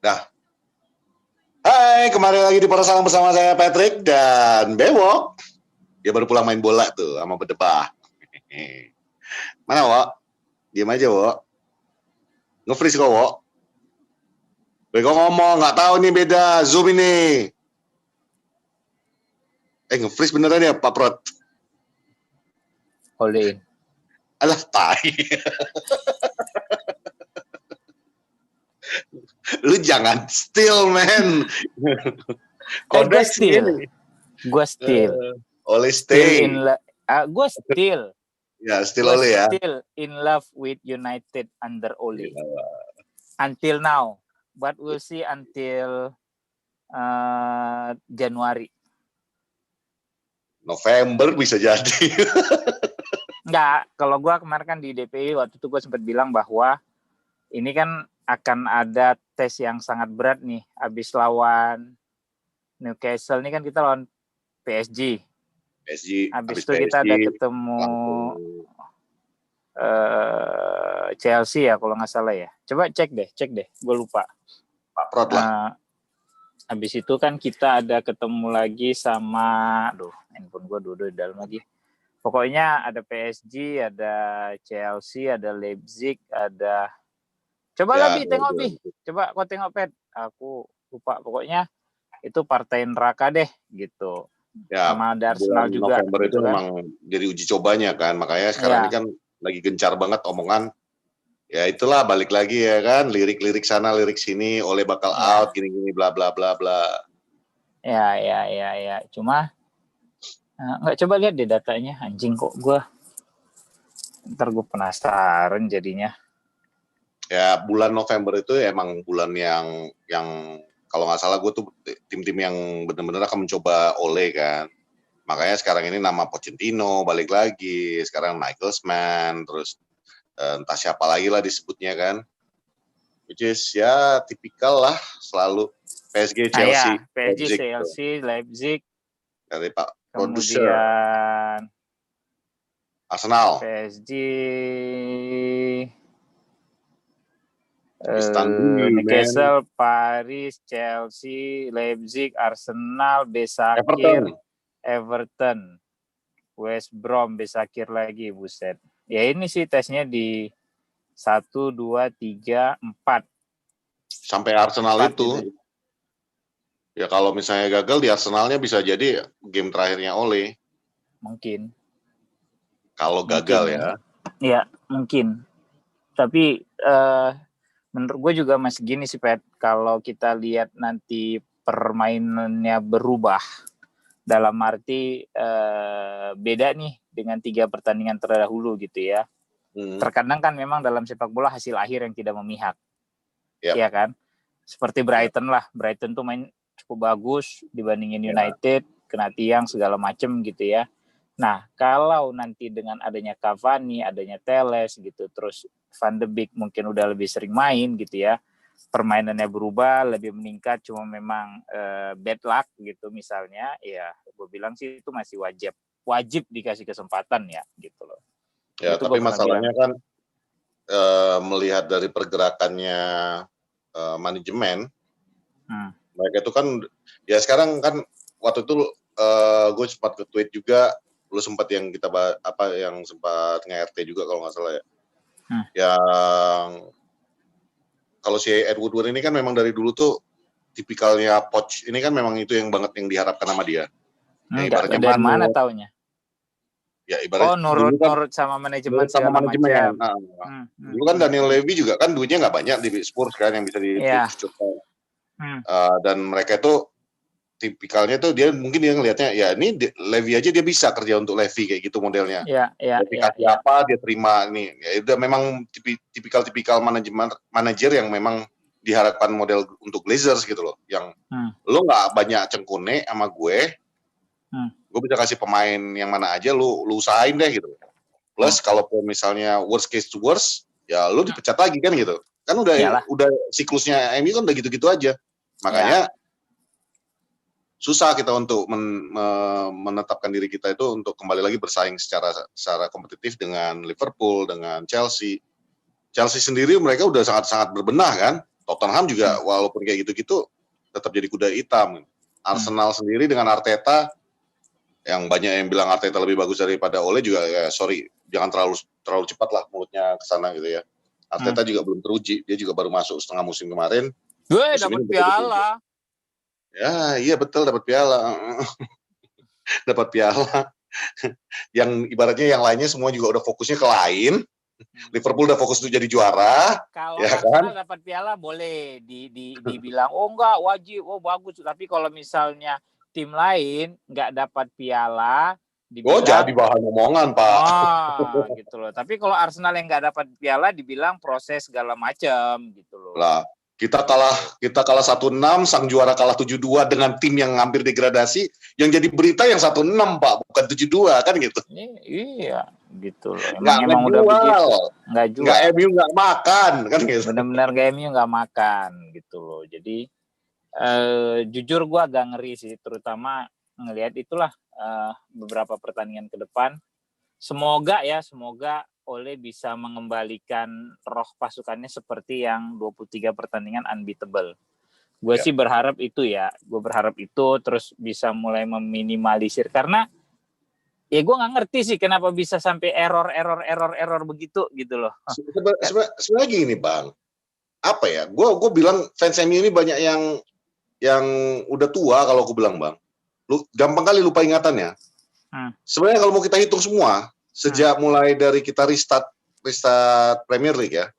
Dah. Hai, kembali lagi di Porosal bersama saya Patrick dan Bewok. Dia baru pulang main bola tuh sama Bedebah. Mana, Wok? Diam aja, Wok. Nge-freeze kok, Wok. Bego ngomong, nggak tahu nih beda Zoom ini. Nge-freeze beneran ya, Pak Prot? All in. Alah, tai. Lu jangan steal, man. Gue steal. Oleh stay. Gue steal. Ya, still Ole ya. Still in love with United under Ole. Until now. But we'll see until Januari. November bisa jadi. Enggak, kalau gue kemarin kan di DPI waktu itu gue sempat bilang bahwa ini kan akan ada tes yang sangat berat nih. Abis lawan Newcastle ini kan kita lawan PSG. Abis itu kita ada ketemu Chelsea ya kalau nggak salah ya. Coba cek deh, gue lupa. Pak Prot lah. Abis itu kan kita ada ketemu lagi sama, handphone gue dua di dalam lagi. Pokoknya ada PSG, ada Chelsea, ada Leipzig, ada. Coba ya, Bi, tengok Bi. Coba kau tengok Pet. Aku lupa. Pokoknya itu partai neraka deh gitu. Ya, sama ada Arsenal juga. November gitu itu kan memang jadi uji cobanya kan. Makanya sekarang ini kan lagi gencar banget omongan. Ya itulah balik lagi ya kan. Lirik-lirik sana, lirik sini. Oleh bakal out, gini-gini bla bla bla bla. Ya. Cuma nggak coba lihat deh datanya. Anjing kok gue. Ntar gue penasaran jadinya. Ya bulan November itu emang bulan yang kalau nggak salah gue tuh tim-tim yang benar-benar akan mencoba Ole kan. Makanya sekarang ini nama Pochettino balik lagi, sekarang Nagelsmann, terus entah siapa lagi lah disebutnya kan. Which is ya tipikal lah selalu PSG, Chelsea, PSG, Chelsea, Leipzig. Dari Pak Produser. Kemudian Arsenal. PSG. Istanbul, Newcastle, Paris, Chelsea, Leipzig, Arsenal, Besakir, Everton, West Brom, Besakir lagi, buset. Ya ini sih tesnya di 1, 2, 3, 4. Sampai Arsenal 4 itu. Ya kalau misalnya gagal di Arsenalnya bisa jadi game terakhirnya Ole. Mungkin. Kalau gagal ya. Ya, mungkin. Tapi menurut gue juga masih gini sih Pet, kalau kita lihat nanti permainannya berubah dalam arti beda nih dengan 3 pertandingan terdahulu gitu ya. Terkadang kan memang dalam sepak bola hasil akhir yang tidak memihak. Iya kan? Seperti Brighton lah, Brighton tuh main cukup bagus dibandingin United, kena tiang segala macem gitu ya. Nah, kalau nanti dengan adanya Cavani, adanya Telles gitu, terus Van de Beek mungkin udah lebih sering main gitu ya, permainannya berubah, lebih meningkat, cuma memang bad luck gitu misalnya, ya gue bilang sih itu masih wajib dikasih kesempatan ya gitu loh. Ya, itu tapi masalahnya kan melihat dari pergerakannya manajemen, mereka itu kan, ya sekarang kan waktu itu gue sempat ke tweet juga, lu sempat yang kita yang sempat nge-RT juga kalau nggak salah ya. Yang kalau si Ed Woodward ini kan memang dari dulu tuh tipikalnya Poch ini kan memang itu yang banget yang diharapkan sama dia. Ibaratnya dari mana taunya? Ya ibaratnya nurut sama manajemen segala macam. Dulu kan Daniel Levy juga kan duitnya nggak banyak di Spurs kan yang bisa dicucukkan. Dan mereka itu tipikalnya tuh dia mungkin dia ngelihatnya ya ini Levy aja dia bisa kerja untuk Levy kayak gitu modelnya. Kasih apa dia terima nih. Ya udah memang tipikal manajer yang memang diharapkan model untuk Glazers gitu loh. Yang lo nggak banyak cengkune sama gue. Gue bisa kasih pemain yang mana aja lu usahain deh gitu. Plus kalau misalnya worst case to worst ya lu dipecat lagi kan gitu. Kan udah siklusnya MU kan udah gitu-gitu aja. Makanya susah kita untuk menetapkan diri kita itu untuk kembali lagi bersaing secara kompetitif dengan Liverpool, dengan Chelsea. Chelsea sendiri mereka udah sangat-sangat berbenah kan. Tottenham juga walaupun kayak gitu-gitu tetap jadi kuda hitam. Arsenal sendiri dengan Arteta, yang banyak yang bilang Arteta lebih bagus daripada Ole juga, ya sorry, jangan terlalu cepat lah mulutnya ke sana gitu ya. Arteta juga belum teruji, dia juga baru masuk setengah musim kemarin. Gue dapat piala. Ya, iya betul, dapat piala. Dapat piala. Yang ibaratnya yang lainnya semua juga udah fokusnya ke lain. Liverpool udah fokus untuk jadi juara. Kalau ya Arsenal kan? dapat piala boleh dibilang oh enggak wajib, oh bagus. Tapi kalau misalnya tim lain nggak dapat piala, dibilang jadi bahan omongan, Pak. Gitu loh. Tapi kalau Arsenal yang nggak dapat piala, dibilang proses segala macam gitu loh. Lah, kita kalah 1-6, sang juara kalah 7-2 dengan tim yang hampir degradasi. Yang jadi berita yang 1-6, Pak, bukan 7-2 kan gitu. Iya, gitu loh. Emang udah begitu. Nggak jual. Nggak MU nggak makan kan gitu. Benar-benar MU nggak makan gitu loh. Jadi jujur gue agak ngeri sih, terutama ngelihat itulah beberapa pertandingan ke depan. Semoga Ole bisa mengembalikan roh pasukannya seperti yang 23 pertandingan unbeatable. Gue sih berharap itu ya. Gue berharap itu terus bisa mulai meminimalisir. Karena ya gue nggak ngerti sih kenapa bisa sampai error begitu gitu loh. Sebenarnya gini Bang. Apa ya? Gue bilang fans MU ini banyak yang udah tua kalau aku bilang Bang. Gampang kali lupa ingatannya. Sebenarnya kalau mau kita hitung semua, sejak mulai dari kita restart Premier League ya,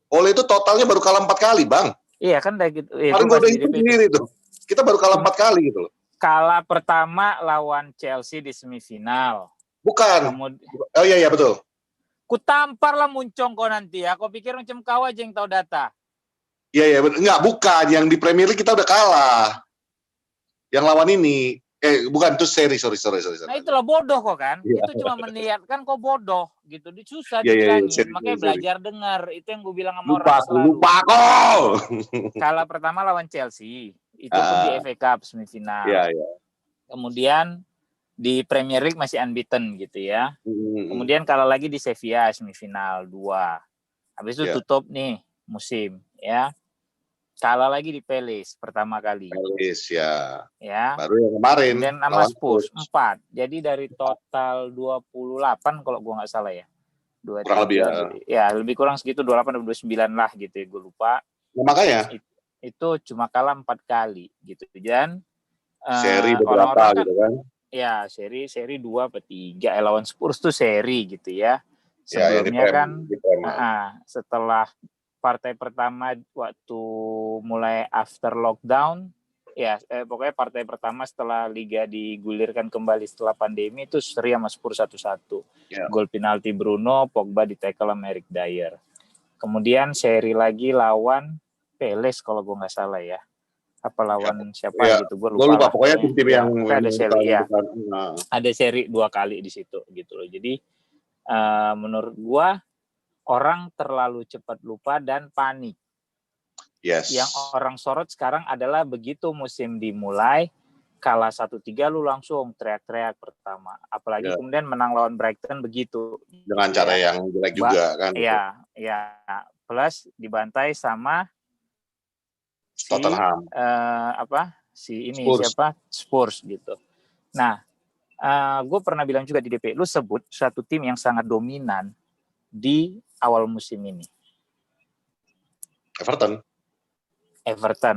Ole itu totalnya baru kalah 4 kali, Bang. Iya kan udah gitu. Paling gue udah hitung sendiri tuh. Kita baru kalah 4 kali gitu loh. Kalah pertama lawan Chelsea di semifinal. Bukan. Oh iya betul. Ku tampar lah muncong kau nanti ya. Kau pikir macam kau aja yang tahu data. Iya enggak, bukan. Yang di Premier League kita udah kalah. Yang lawan ini bukan, itu sorry. Nah itulah bodoh kok kan. Itu cuma meniatkan kok bodoh gitu. Susah dibilangin. Makanya belajar dengar. Itu yang gue bilang sama orang selalu. Lupa kok. Kalah pertama lawan Chelsea. Itu pun di FA Cup semifinal. Iya. Kemudian di Premier League masih unbeaten gitu ya. Kemudian kalah lagi di Sevilla semifinal 2. Habis itu tutup nih musim ya. Kalah lagi di Palace pertama kali. Palace ya. Ya. Baru yang kemarin. Dan sama Spurs 4. Jadi dari total 28 kalau gue nggak salah ya. 23, kurang lebih ya. Lebih kurang segitu 28 atau 29 lah gitu ya, gue lupa. Nah, makanya itu cuma kalah 4 kali gitu. Dan seri beberapa gitu kan. Ya, seri 2 atau 3 lawan Spurs tuh seri gitu ya. Sebelumnya kan setelah partai pertama waktu mulai after lockdown ya, pokoknya partai pertama setelah liga digulirkan kembali setelah pandemi itu seri sama Spurs 1-1. Gol penalti Bruno, Pogba di tackle sama Eric Dyer. Kemudian seri lagi lawan Palace kalau gue nggak salah ya. Apa lawan siapa gitu, gue lupa. Pokoknya tim yang ada seri ya. Ada seri 2 kali di situ gitu loh. Jadi menurut gue orang terlalu cepat lupa dan panik. Yang orang sorot sekarang adalah begitu musim dimulai, kalah 1-3 lu langsung teriak-teriak pertama. Apalagi kemudian menang lawan Brighton begitu. Dengan cara yang jelek juga kan. Iya. Plus dibantai sama Tottenham. Spurs gitu. Nah, gue pernah bilang juga di DP, lu sebut satu tim yang sangat dominan di awal musim ini. Everton,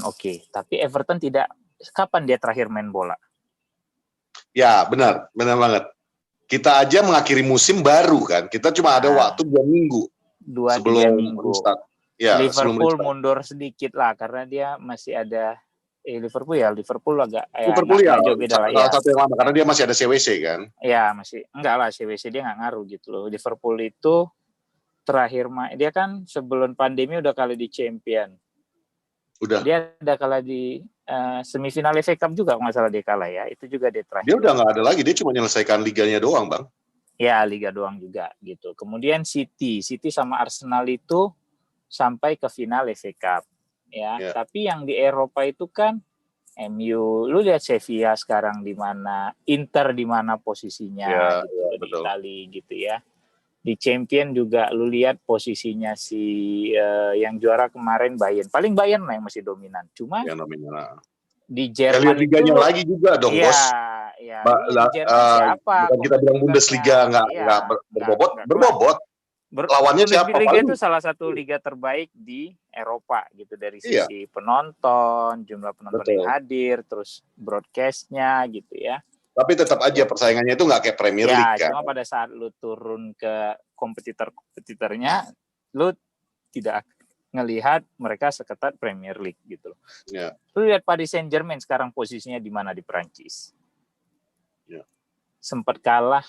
oke. Tapi Everton tidak, kapan dia terakhir main bola? Ya, benar banget. Kita aja mengakhiri musim baru kan. Kita cuma ada waktu 2 minggu. 2-3 minggu. Ya, Liverpool mundur sedikit lah karena dia masih ada Liverpool agak jauh beda lah ya. Satu yang lama karena dia masih ada CWC kan. Ya, masih enggak lah, CWC dia nggak ngaruh gitu loh. Liverpool itu terakhir dia kan sebelum pandemi udah kalah di Champion. Udah. Dia udah kalah di semifinal FA Cup juga nggak salah dia kalah ya. Itu juga dia terakhir. Dia udah nggak ada lagi, dia cuma menyelesaikan liganya doang, Bang. Ya, liga doang juga gitu. Kemudian City sama Arsenal itu sampai ke final FA Cup ya. Tapi yang di Eropa itu kan MU, lu lihat Sevilla sekarang di mana, Inter di mana posisinya gitu, di Italia gitu ya. Di Champion juga lu lihat posisinya si yang juara kemarin Bayern. Paling Bayern lah yang masih dominan. Cuma yang dominan. Di Jerman ya, liganya itu lagi juga dong, iya, Bos. Iya, di Jerman siapa? Bukan kita bilang Bundesliga nggak berbobot. Lawannya siapa? Bundesliga itu salah satu liga terbaik di Eropa gitu dari sisi penonton, jumlah penonton yang hadir, terus broadcastnya gitu ya. Tapi tetap aja persaingannya itu nggak kayak Premier League kan. Cuma pada saat lu turun ke kompetitornya, lu tidak ngelihat mereka seketat Premier League gitu loh. Ya. Lu lihat Paris Saint-Germain sekarang posisinya di mana di Perancis. Ya. Sempat kalah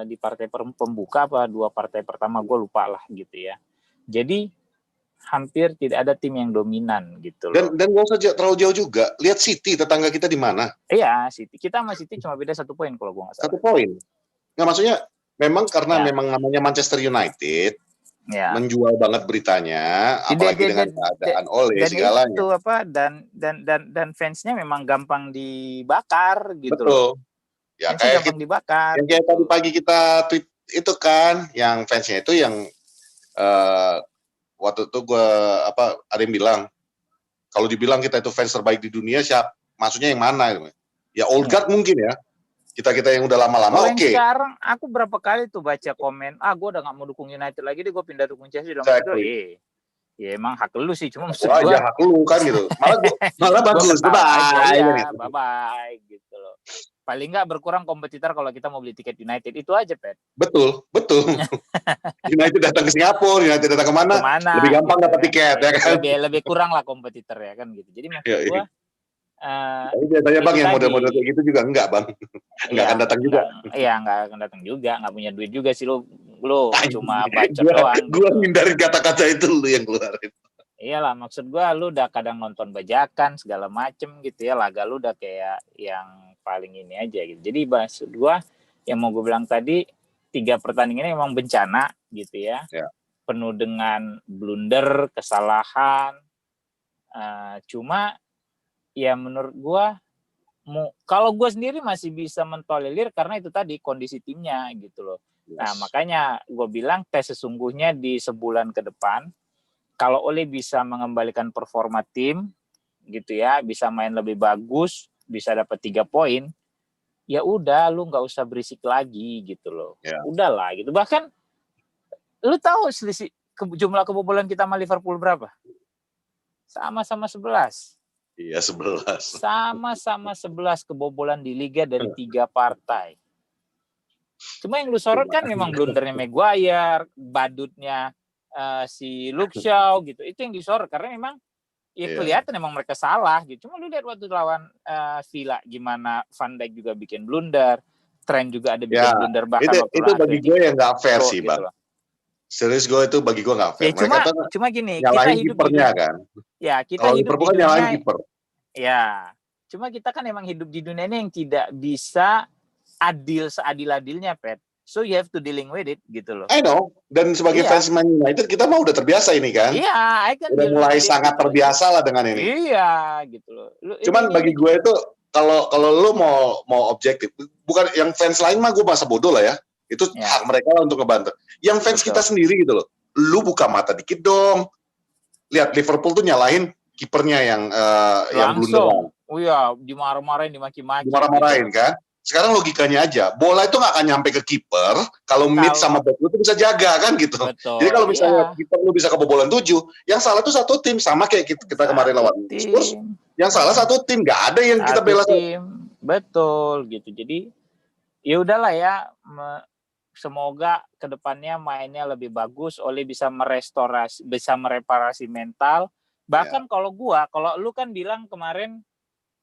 di partai pembuka apa 2 partai pertama, gue lupa lah gitu ya. Jadi hampir tidak ada tim yang dominan gitu loh. Dan gak usah terlalu jauh juga. Lihat City, tetangga kita di mana? Iya, City. Kita sama City cuma beda 1 poin kalau gue nggak salah. 1 poin. Nggak, maksudnya memang karena memang namanya Manchester United, menjual banget beritanya, apalagi dengan keadaan Ole segalanya. Itu dan fansnya memang gampang dibakar gitu. Betul. Ya kayak gampang dibakar. Yang kayak tadi pagi kita tweet itu kan, yang fansnya itu yang waktu itu ada yang bilang, kalau dibilang kita itu fans terbaik di dunia, maksudnya yang mana? Ya Odegaard mungkin ya. Kita yang udah lama-lama oke. Sekarang aku berapa kali tuh baca komen, gue udah nggak mau dukung United lagi deh, gue pindah dukung Chelsea. Ya emang hak lu sih, cuma maksud gue hak lu kan gitu. Malah bagus, bye gitu loh. Paling nggak berkurang kompetitor kalau kita mau beli tiket United, itu aja, Pet. Betul. United datang ke Singapura, United datang kemana? Lebih gampang dapat tiket ya kan. Lebih kurang lah kompetitor ya kan gitu. Jadi maksud gue tapi biasanya Bang yang model-model kayak gitu juga enggak, Bang. Enggak akan datang juga. Iya, enggak akan datang juga, enggak punya duit juga sih lu cuma bacot doang. Gua hindarin kata-kata itu lu yang keluarin. Iyalah, maksud gua lu udah kadang nonton bajakan segala macem gitu ya, laga lu udah kayak yang paling ini aja gitu. Jadi maksud gua yang mau gue bilang tadi, 3 pertandingan ini memang bencana gitu ya. Penuh dengan blunder, kesalahan. Cuma ya menurut gue, kalau gue sendiri masih bisa mentolerir karena itu tadi kondisi timnya gitu loh. Nah makanya gue bilang tes sesungguhnya di sebulan ke depan, kalau Ole bisa mengembalikan performa tim gitu ya, bisa main lebih bagus, bisa dapat 3 poin, ya udah lu nggak usah berisik lagi gitu loh. Udahlah gitu. Bahkan lu tahu selisih jumlah kebobolan kita sama Liverpool berapa? Sama-sama 11. Iya, 11. Sama-sama 11 kebobolan di liga dari 3 partai. Cuma yang lu sorot kan memang blundernya Maguire, badutnya si Luke Shaw gitu. Itu yang disorot karena memang kelihatan memang mereka salah gitu. Cuma lu lihat waktu lawan Villa gimana, Van Dijk juga bikin blunder, Trent juga ada bikin blunder, bahkan itu bagi gue yang nggak fair sih, Bang. Serius, gue itu bagi gue nggak fair. Cuma gini, kita hidup di dunia kan. Ya, kita hidup di dunia. Nyalahin kiper. Ya, cuma kita kan emang hidup di dunia ini yang tidak bisa adil seadil-adilnya, Pet. So you have to dealing with it gitu loh. I know. Dan sebagai fans Man United kita mah udah terbiasa ini kan. Iya, udah mulai sangat terbiasa lah dengan ini. Iya, gitu loh. Cuman bagi gue itu kalau lu mau objektif, bukan yang fans lain mah gue masa bodoh lah ya. Itu hak mereka lah untuk ngebantu. Yang fans kita sendiri gitu loh. Lu buka mata dikit dong. Lihat Liverpool tuh nyalahin kipernya yang blunderan. Oh iya, dimarah-marahin, dimaki-maki. Dimarah-marahin gitu. Kan? Sekarang logikanya aja, bola itu nggak akan nyampe ke kiper kalau mid sama back lu tuh bisa jaga kan gitu. Betul, jadi kalau misalnya kiper lu bisa kebobolan 7, yang salah tuh satu tim, sama kayak kita kemarin lawan Spurs. Yang salah satu tim, nggak ada yang kita bela tim. Betul gitu. Jadi ya udahlah ya, semoga kedepannya mainnya lebih bagus, Ole bisa mereparasi mental. Bahkan kalau lu kan bilang kemarin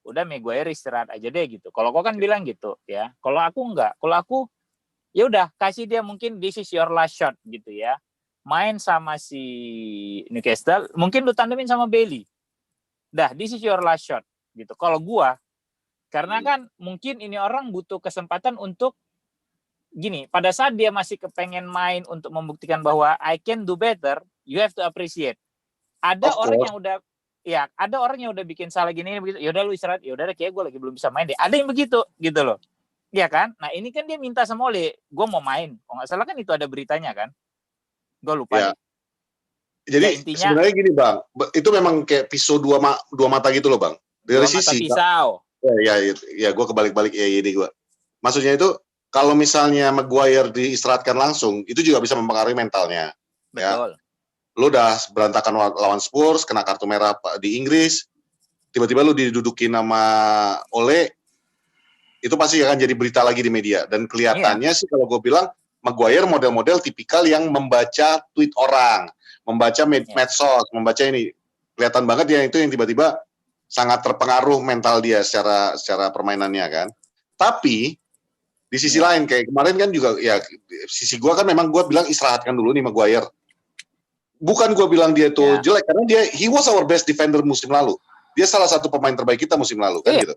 udah Maguire istirahat aja deh gitu. Kalau kau kan bilang gitu ya. Kalau aku enggak. Kalau aku ya udah kasih dia mungkin this is your last shot gitu ya. Main sama si Newcastle, mungkin lu tandemin sama Bailey. Dah, this is your last shot gitu. Kalau gua karena kan mungkin ini orang butuh kesempatan untuk gini, pada saat dia masih kepengen main untuk membuktikan bahwa I can do better, you have to appreciate. Ada orang yang udah bikin salah gini begitu. Ya udah lu istirahat, ya udah kayak gue lagi belum bisa main deh. Ada yang begitu gitu loh. Iya kan? Nah ini kan dia minta sama Ole, gue mau main. Kalau nggak salah kan itu ada beritanya kan? Gue lupa deh. Jadi ya, intinya, sebenarnya gini Bang, itu memang kayak pisau dua mata gitu loh Bang. Dari sisi. Pisau. Ya gue kebalik-balik ya ini gue. Maksudnya itu kalau misalnya Maguire diistirahatkan langsung, itu juga bisa mempengaruhi mentalnya. Betul. Ya. Lu udah berantakan lawan Spurs, kena kartu merah di Inggris, tiba-tiba lu didudukin sama Ole, itu pasti akan jadi berita lagi di media. Dan kelihatannya sih kalau gue bilang, Maguire model-model tipikal yang membaca tweet orang, membaca medsos, membaca ini. Kelihatan banget dia itu yang tiba-tiba sangat terpengaruh mental dia secara permainannya kan. Tapi di sisi lain kayak kemarin kan juga ya sisi gue kan memang gue bilang istirahatkan dulu nih Maguire. Bukan gue bilang dia tuh jelek karena he was our best defender musim lalu. Dia salah satu pemain terbaik kita musim lalu kan gitu.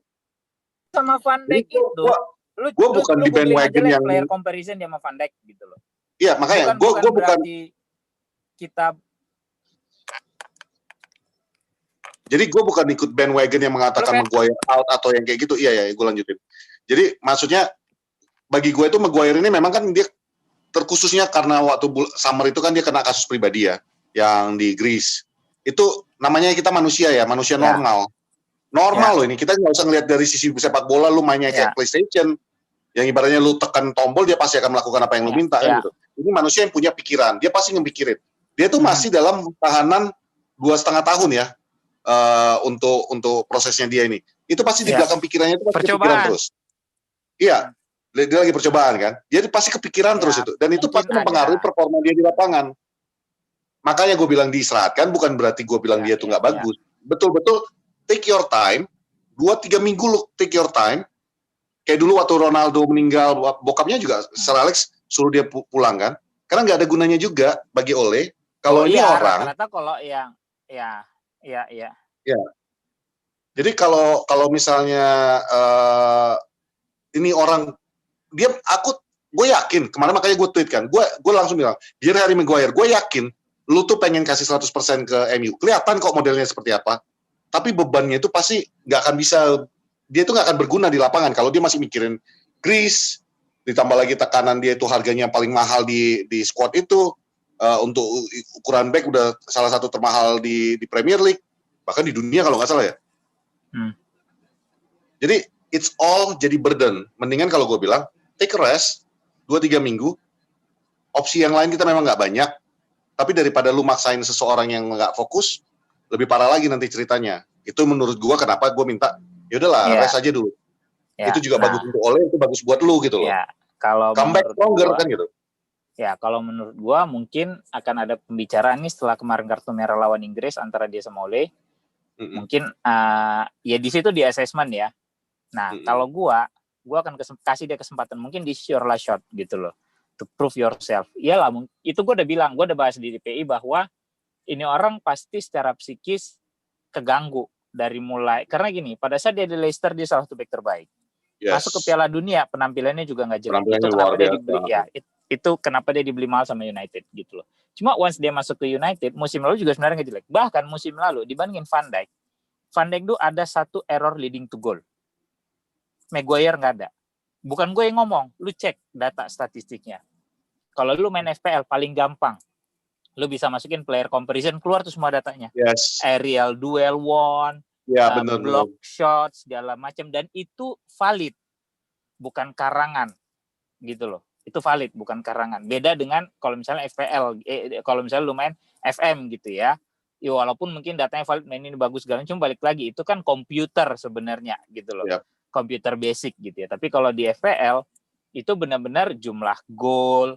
Sama Van Dijk itu. Gue bukan di bandwagon yang player comparison dia sama Van Dijk gitu loh. Iya makanya gue bukan kita. Jadi gue bukan ikut bandwagon yang mengatakan Maguire out atau yang kayak gitu. Iya gue lanjutin. Jadi maksudnya bagi gue itu Maguire ini memang kan dia terkhususnya karena waktu summer itu kan dia kena kasus pribadi ya yang di Greece. Itu namanya kita manusia ya, manusia normal. Normal loh ini, kita nggak usah ngelihat dari sisi sepak bola lu mainnya kayak PlayStation yang ibaratnya lu tekan tombol dia pasti akan melakukan apa yang lu minta kan gitu. Ini manusia yang punya pikiran, dia pasti ngepikirin. Dia tuh masih dalam tahanan 2,5 tahun ya untuk prosesnya dia ini. Itu pasti di belakang pikirannya itu pasti kepikiran terus. Iya, dia lagi percobaan kan. Dia pasti kepikiran terus itu dan itu pasti mempengaruhi performa dia di lapangan. Makanya gue bilang diistirahatkan bukan berarti gue bilang dia tuh nggak bagus. Betul-betul take your time, 2-3 minggu lu take your time. Kayak dulu waktu Ronaldo meninggal, bokapnya juga Sir Alex suruh dia pulang kan. Karena nggak ada gunanya juga bagi Ole. Kalau ini orang. Rata-rata kalau yang, ya. Jadi kalau misalnya ini orang, gue yakin, kemarin makanya gue tweet kan, gue langsung bilang, Dear Harry Maguire, gue yakin, lu tuh pengen kasih 100% ke MU. Kelihatan kok modelnya seperti apa. Tapi bebannya itu pasti nggak akan bisa, dia itu nggak akan berguna di lapangan kalau dia masih mikirin Greece, ditambah lagi tekanan dia itu harganya paling mahal di squad itu, untuk ukuran back udah salah satu termahal di Premier League, bahkan di dunia kalau nggak salah ya. Jadi it's all jadi burden. Mendingan kalau gue bilang take a rest 2-3 minggu. Opsi yang lain kita memang nggak banyak, tapi daripada lu maksain seseorang yang nggak fokus, lebih parah lagi nanti ceritanya. Itu menurut gue kenapa gue minta ya udahlah rest aja dulu. Itu juga bagus untuk Ole, itu bagus buat lu gitu loh. Kalau comeback stronger kan gitu. Ya kalau menurut gue mungkin akan ada pembicaraan nih setelah kemarin kartu merah lawan Inggris antara dia sama Ole. Mungkin ya di situ di assessment ya. Nah kalau gue akan kasih dia kesempatan mungkin di your last shot gitu loh, to prove yourself. Iyalah, itu gue udah bilang, gue udah bahas di DPI bahwa ini orang pasti secara psikis keganggu dari mulai, karena gini, pada saat dia di Leicester dia salah satu back terbaik. Masuk ke Piala Dunia penampilannya juga nggak jelek. Itu kenapa dia dibeli itu kenapa dia dibeli mahal sama United gitu loh. Cuma once dia masuk ke United musim lalu juga sebenarnya nggak jelek. Bahkan musim lalu dibandingin Van Dijk tuh ada satu error leading to goal. Maguire nggak ada. Bukan gue yang ngomong, lu cek data statistiknya. Kalau lu main FPL paling gampang, lu bisa masukin player comparison, keluar tuh semua datanya. Aerial duel won, block shot, segala macam, dan itu valid, bukan karangan, gitu loh. Itu valid, bukan karangan. Beda dengan kalau misalnya FPL, kalau misalnya lu main FM gitu ya. Ya walaupun mungkin datanya valid, main ini bagus segala, cuma balik lagi itu kan komputer sebenarnya gitu loh. Komputer basic gitu ya. Tapi kalau di FPL itu benar-benar jumlah gol,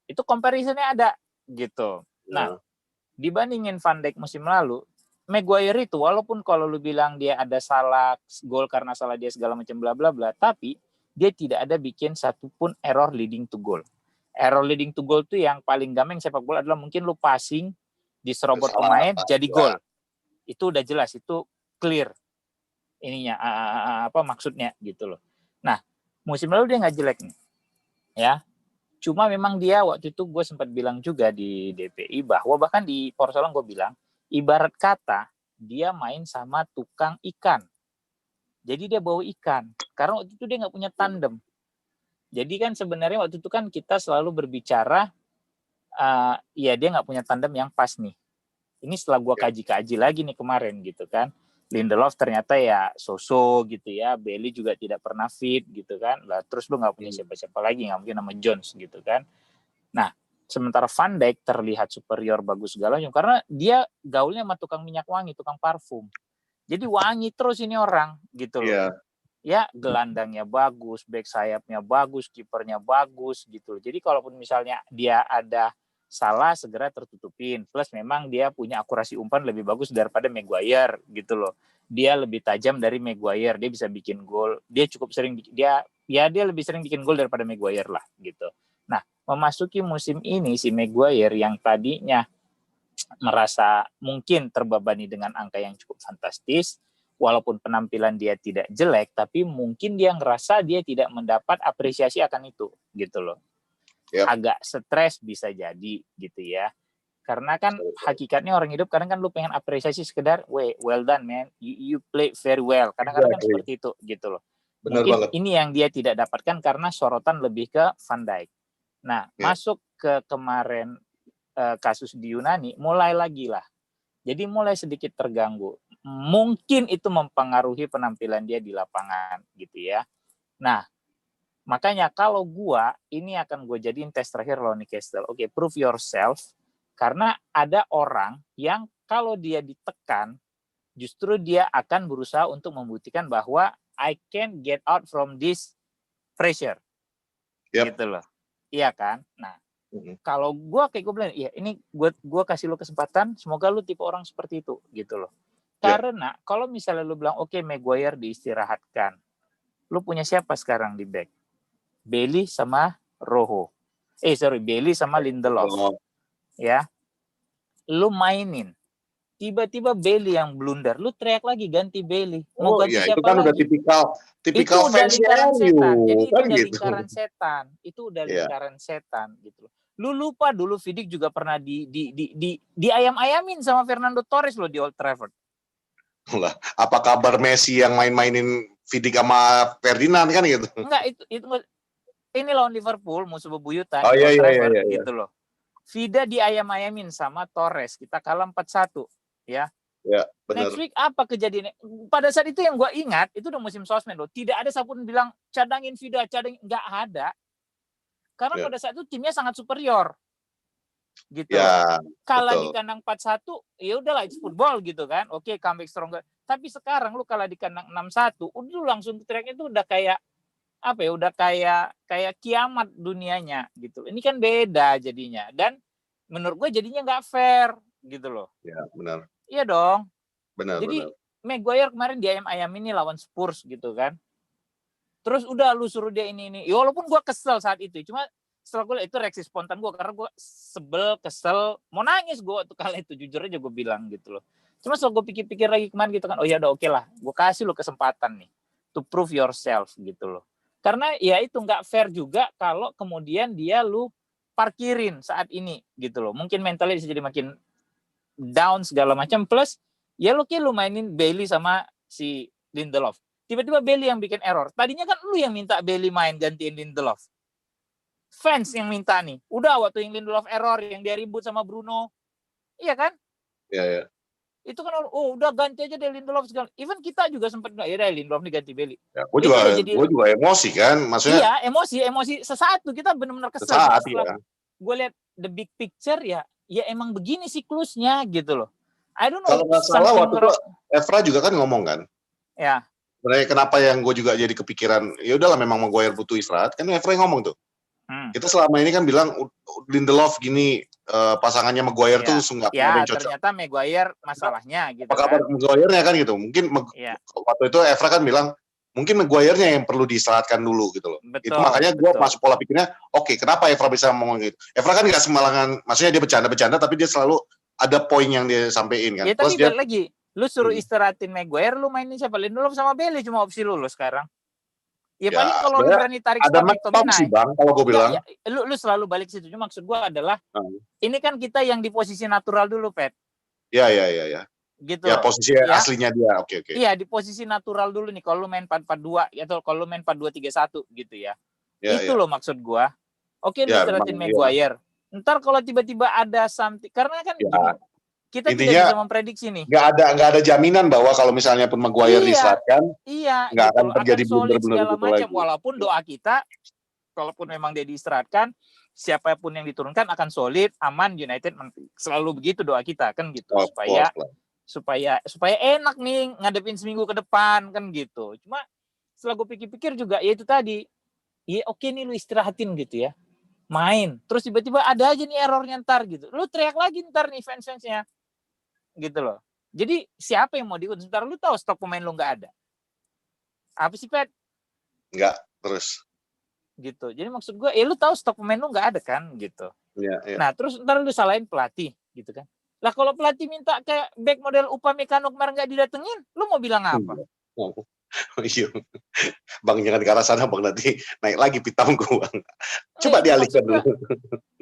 itu comparisonnya ada gitu. Nah, dibandingin Van Dijk musim lalu, Maguire itu walaupun kalau lu bilang dia ada salah gol karena salah dia segala macam bla bla bla, tapi dia tidak ada bikin satupun error leading to goal. Error leading to goal tuh yang paling gampang sepak bola adalah mungkin lu passing diserobot pemain jadi gol. Itu udah jelas, itu clear ininya apa maksudnya gitu loh. Nah, musim lalu dia nggak jelek nih. Ya. Cuma memang dia waktu itu gue sempat bilang juga di DPI bahwa bahkan di Porcelong gue bilang ibarat kata dia main sama tukang ikan. Jadi dia bawa ikan karena waktu itu dia nggak punya tandem. Jadi kan sebenarnya waktu itu kan kita selalu berbicara, ya dia nggak punya tandem yang pas nih. Ini setelah gue kaji-kaji lagi nih kemarin gitu kan. Lindelof ternyata ya so-so gitu ya. Bailey juga tidak pernah fit gitu kan. Lah terus lu nggak punya siapa-siapa lagi, nggak mungkin nama Jones gitu kan. Nah, sementara Van Dijk terlihat superior bagus segalanya karena dia gaulnya sama tukang minyak wangi, tukang parfum. Jadi wangi terus ini orang gitu loh. Ya gelandangnya bagus, back sayapnya bagus, kipernya bagus gitu. Jadi kalaupun misalnya dia ada salah segera tertutupin. Plus memang dia punya akurasi umpan lebih bagus daripada Maguire gitu loh. Dia lebih tajam dari Maguire, dia bisa bikin gol. Dia cukup sering dia lebih sering bikin gol daripada Maguire lah gitu. Nah, memasuki musim ini si Maguire yang tadinya merasa mungkin terbebani dengan angka yang cukup fantastis, walaupun penampilan dia tidak jelek, tapi mungkin dia ngerasa dia tidak mendapat apresiasi akan itu, gitu loh. Agak stres bisa jadi, gitu ya. Karena kan hakikatnya orang hidup, kadang kan lu pengen apresiasi sekedar, well done man, you play very well. Kadang-kadang kan seperti itu, gitu loh. Benar mungkin banget. Ini yang dia tidak dapatkan karena sorotan lebih ke Van Dijk. Nah, masuk ke kemarin kasus di Yunani, mulai lagi lah. Jadi mulai sedikit terganggu. Mungkin itu mempengaruhi penampilan dia di lapangan gitu ya. Nah, makanya kalau ini akan gue jadiin tes terakhir lawan Newcastle. Oke, prove yourself. Karena ada orang yang kalau dia ditekan, justru dia akan berusaha untuk membuktikan bahwa I can get out from this pressure. Gitu loh. Iya kan? Nah, kalau kayak gue bilang, ya ini gue kasih lo kesempatan, semoga lo tipe orang seperti itu, gitu loh. Karena kalau misalnya lo bilang, oke, Maguire diistirahatkan, lo punya siapa sekarang di back? Bailey sama Bailey sama Lindelof. Ya, lo mainin. Tiba-tiba Bailey yang blunder, lu teriak lagi ganti Bailey. Mau ganti siapa itu kan lagi? Udah tipikal itu udah lingkaran setan. Jadi kan itu udah gitu. lingkaran setan. Itu udah lingkaran setan gitu. Lu lupa dulu Vidic juga pernah di ayam-ayamin sama Fernando Torres lo di Old Trafford. Lah, apa kabar Messi yang main-mainin Vidic sama Ferdinand kan gitu? Enggak, itu ini lawan Liverpool musuh bebuyutan di Old Trafford gitu loh. Vida di ayam-ayamin sama Torres, kita kalah 4-1 ya. Ya, benar. Next week apa kejadiannya? Pada saat itu yang gue ingat, itu udah musim sosmed loh. Tidak ada satupun bilang cadangin Vida, nggak ada. Karena pada saat itu timnya sangat superior. Gitu. Kalah di kandang 4-1, ya udahlah it's football gitu kan. Oke, comeback stronger. Tapi sekarang lu kalah di kandang 6-1, udah lu langsung teriaknya itu udah kayak apa ya? Udah kayak kiamat dunianya gitu. Ini kan beda jadinya. Dan menurut gue jadinya nggak fair gitu loh. Ya, benar. Iya dong. Benar. Jadi Maguire kemarin di ayam ini lawan Spurs gitu kan. Terus udah lu suruh dia ini. Ya, walaupun gue kesel saat itu. Cuma setelah gue itu reaksi spontan gue. Karena gue sebel, kesel. Mau nangis gue waktu kali itu. Jujur aja gue bilang gitu loh. Cuma setelah gue pikir-pikir lagi kemarin gitu kan. Oh ya udah oke lah. Gue kasih lu kesempatan nih. To prove yourself gitu loh. Karena ya itu gak fair juga kalau kemudian dia lu parkirin saat ini gitu loh. Mungkin mentalnya bisa jadi makin down segala macam. Plus ya lu mainin Bailey sama si Lindelof. Tiba-tiba Bailey yang bikin error. Tadinya kan lu yang minta Bailey main gantiin Lindelof. Fans yang minta nih. Udah waktu yang Lindelof error, yang dia ribut sama Bruno. Iya kan? Iya. Itu kan udah ganti aja deh Lindelof segala. Even kita juga sempat ya udah Lindelof nih ganti Bailey. Ya, gue juga emosi kan, maksudnya. Iya, emosi sesaat tuh kita benar-benar kesel. Sesaat, gue lihat the big picture ya emang begini siklusnya gitu loh. I don't know. Kalau nggak salah waktu itu Evra juga kan ngomong kan. Ya. Sebenarnya kenapa yang gue juga jadi kepikiran, ya udahlah memang Maguire butuh istirahat, kan Evra yang ngomong tuh. Kita selama ini kan bilang Lindelof gini pasangannya Maguire tuh nggak ada yang cocok. Ternyata Maguire masalahnya gitu. Apa kabar Maguire-nya kan gitu. Mungkin waktu itu Evra kan bilang mungkin Maguire-nya yang perlu diistirahatkan dulu gitu loh. Betul, itu makanya gue masuk pola pikirnya, oke, kenapa Evra bisa ngomong gitu. Evra kan nggak sembarangan, maksudnya dia bercanda-bercanda tapi dia selalu ada poin yang dia sampein kan. Ya tapi balik lagi, lu suruh istirahatin Maguire, lu mainin siapa? Lindelof sama Bailey cuma opsi lu sekarang. Ya paling kalau lu berani tarik ada McTominay sih Bang, kalau gue bilang. Lu selalu balik situ. Cuma maksud gue adalah ini kan kita yang di posisi natural dulu, Pet. Iya. Gitu. Ya posisi aslinya dia. Oke. Iya, di posisi natural dulu nih kalau lu main 4-4-2 atau kalau lu main 4-2-3-1 gitu ya. Itu loh maksud gua. Oke, lu istirahatin Maguire. Ntar kalau tiba-tiba ada something, karena kan kita intinya, tidak bisa memprediksi nih. Nggak ada jaminan bahwa kalau misalnya pun Maguire diistirahatkan, nggak gitu akan terjadi blunder-blunder segala macam. Walaupun doa kita, kalaupun memang dia diistirahatkan, siapapun yang diturunkan akan solid, aman, United selalu begitu doa kita kan gitu. Supaya enak nih ngadepin seminggu ke depan kan gitu. Cuma setelah gue pikir-pikir juga ya itu tadi, ya oke nih lu istirahatin gitu ya, main, terus tiba-tiba ada aja nih errornya ntar gitu, lu teriak lagi ntar nih fans-fansnya gitu loh. Jadi siapa yang mau diikut? Ntar lu tahu stok pemain lu nggak ada. Apa sih, Pet? Nggak, terus gitu. Jadi maksud gue, lu tahu stok pemain lu nggak ada kan gitu. Nah terus ntar lu salahin pelatih gitu kan. Lah kalau pelatih minta kayak back model Upamecano kemarin nggak didatengin, lu mau bilang apa? Iya. Bang, jangan ke arah sana, Bang, nanti naik lagi pitamku, Bang. Coba dialihkan dulu.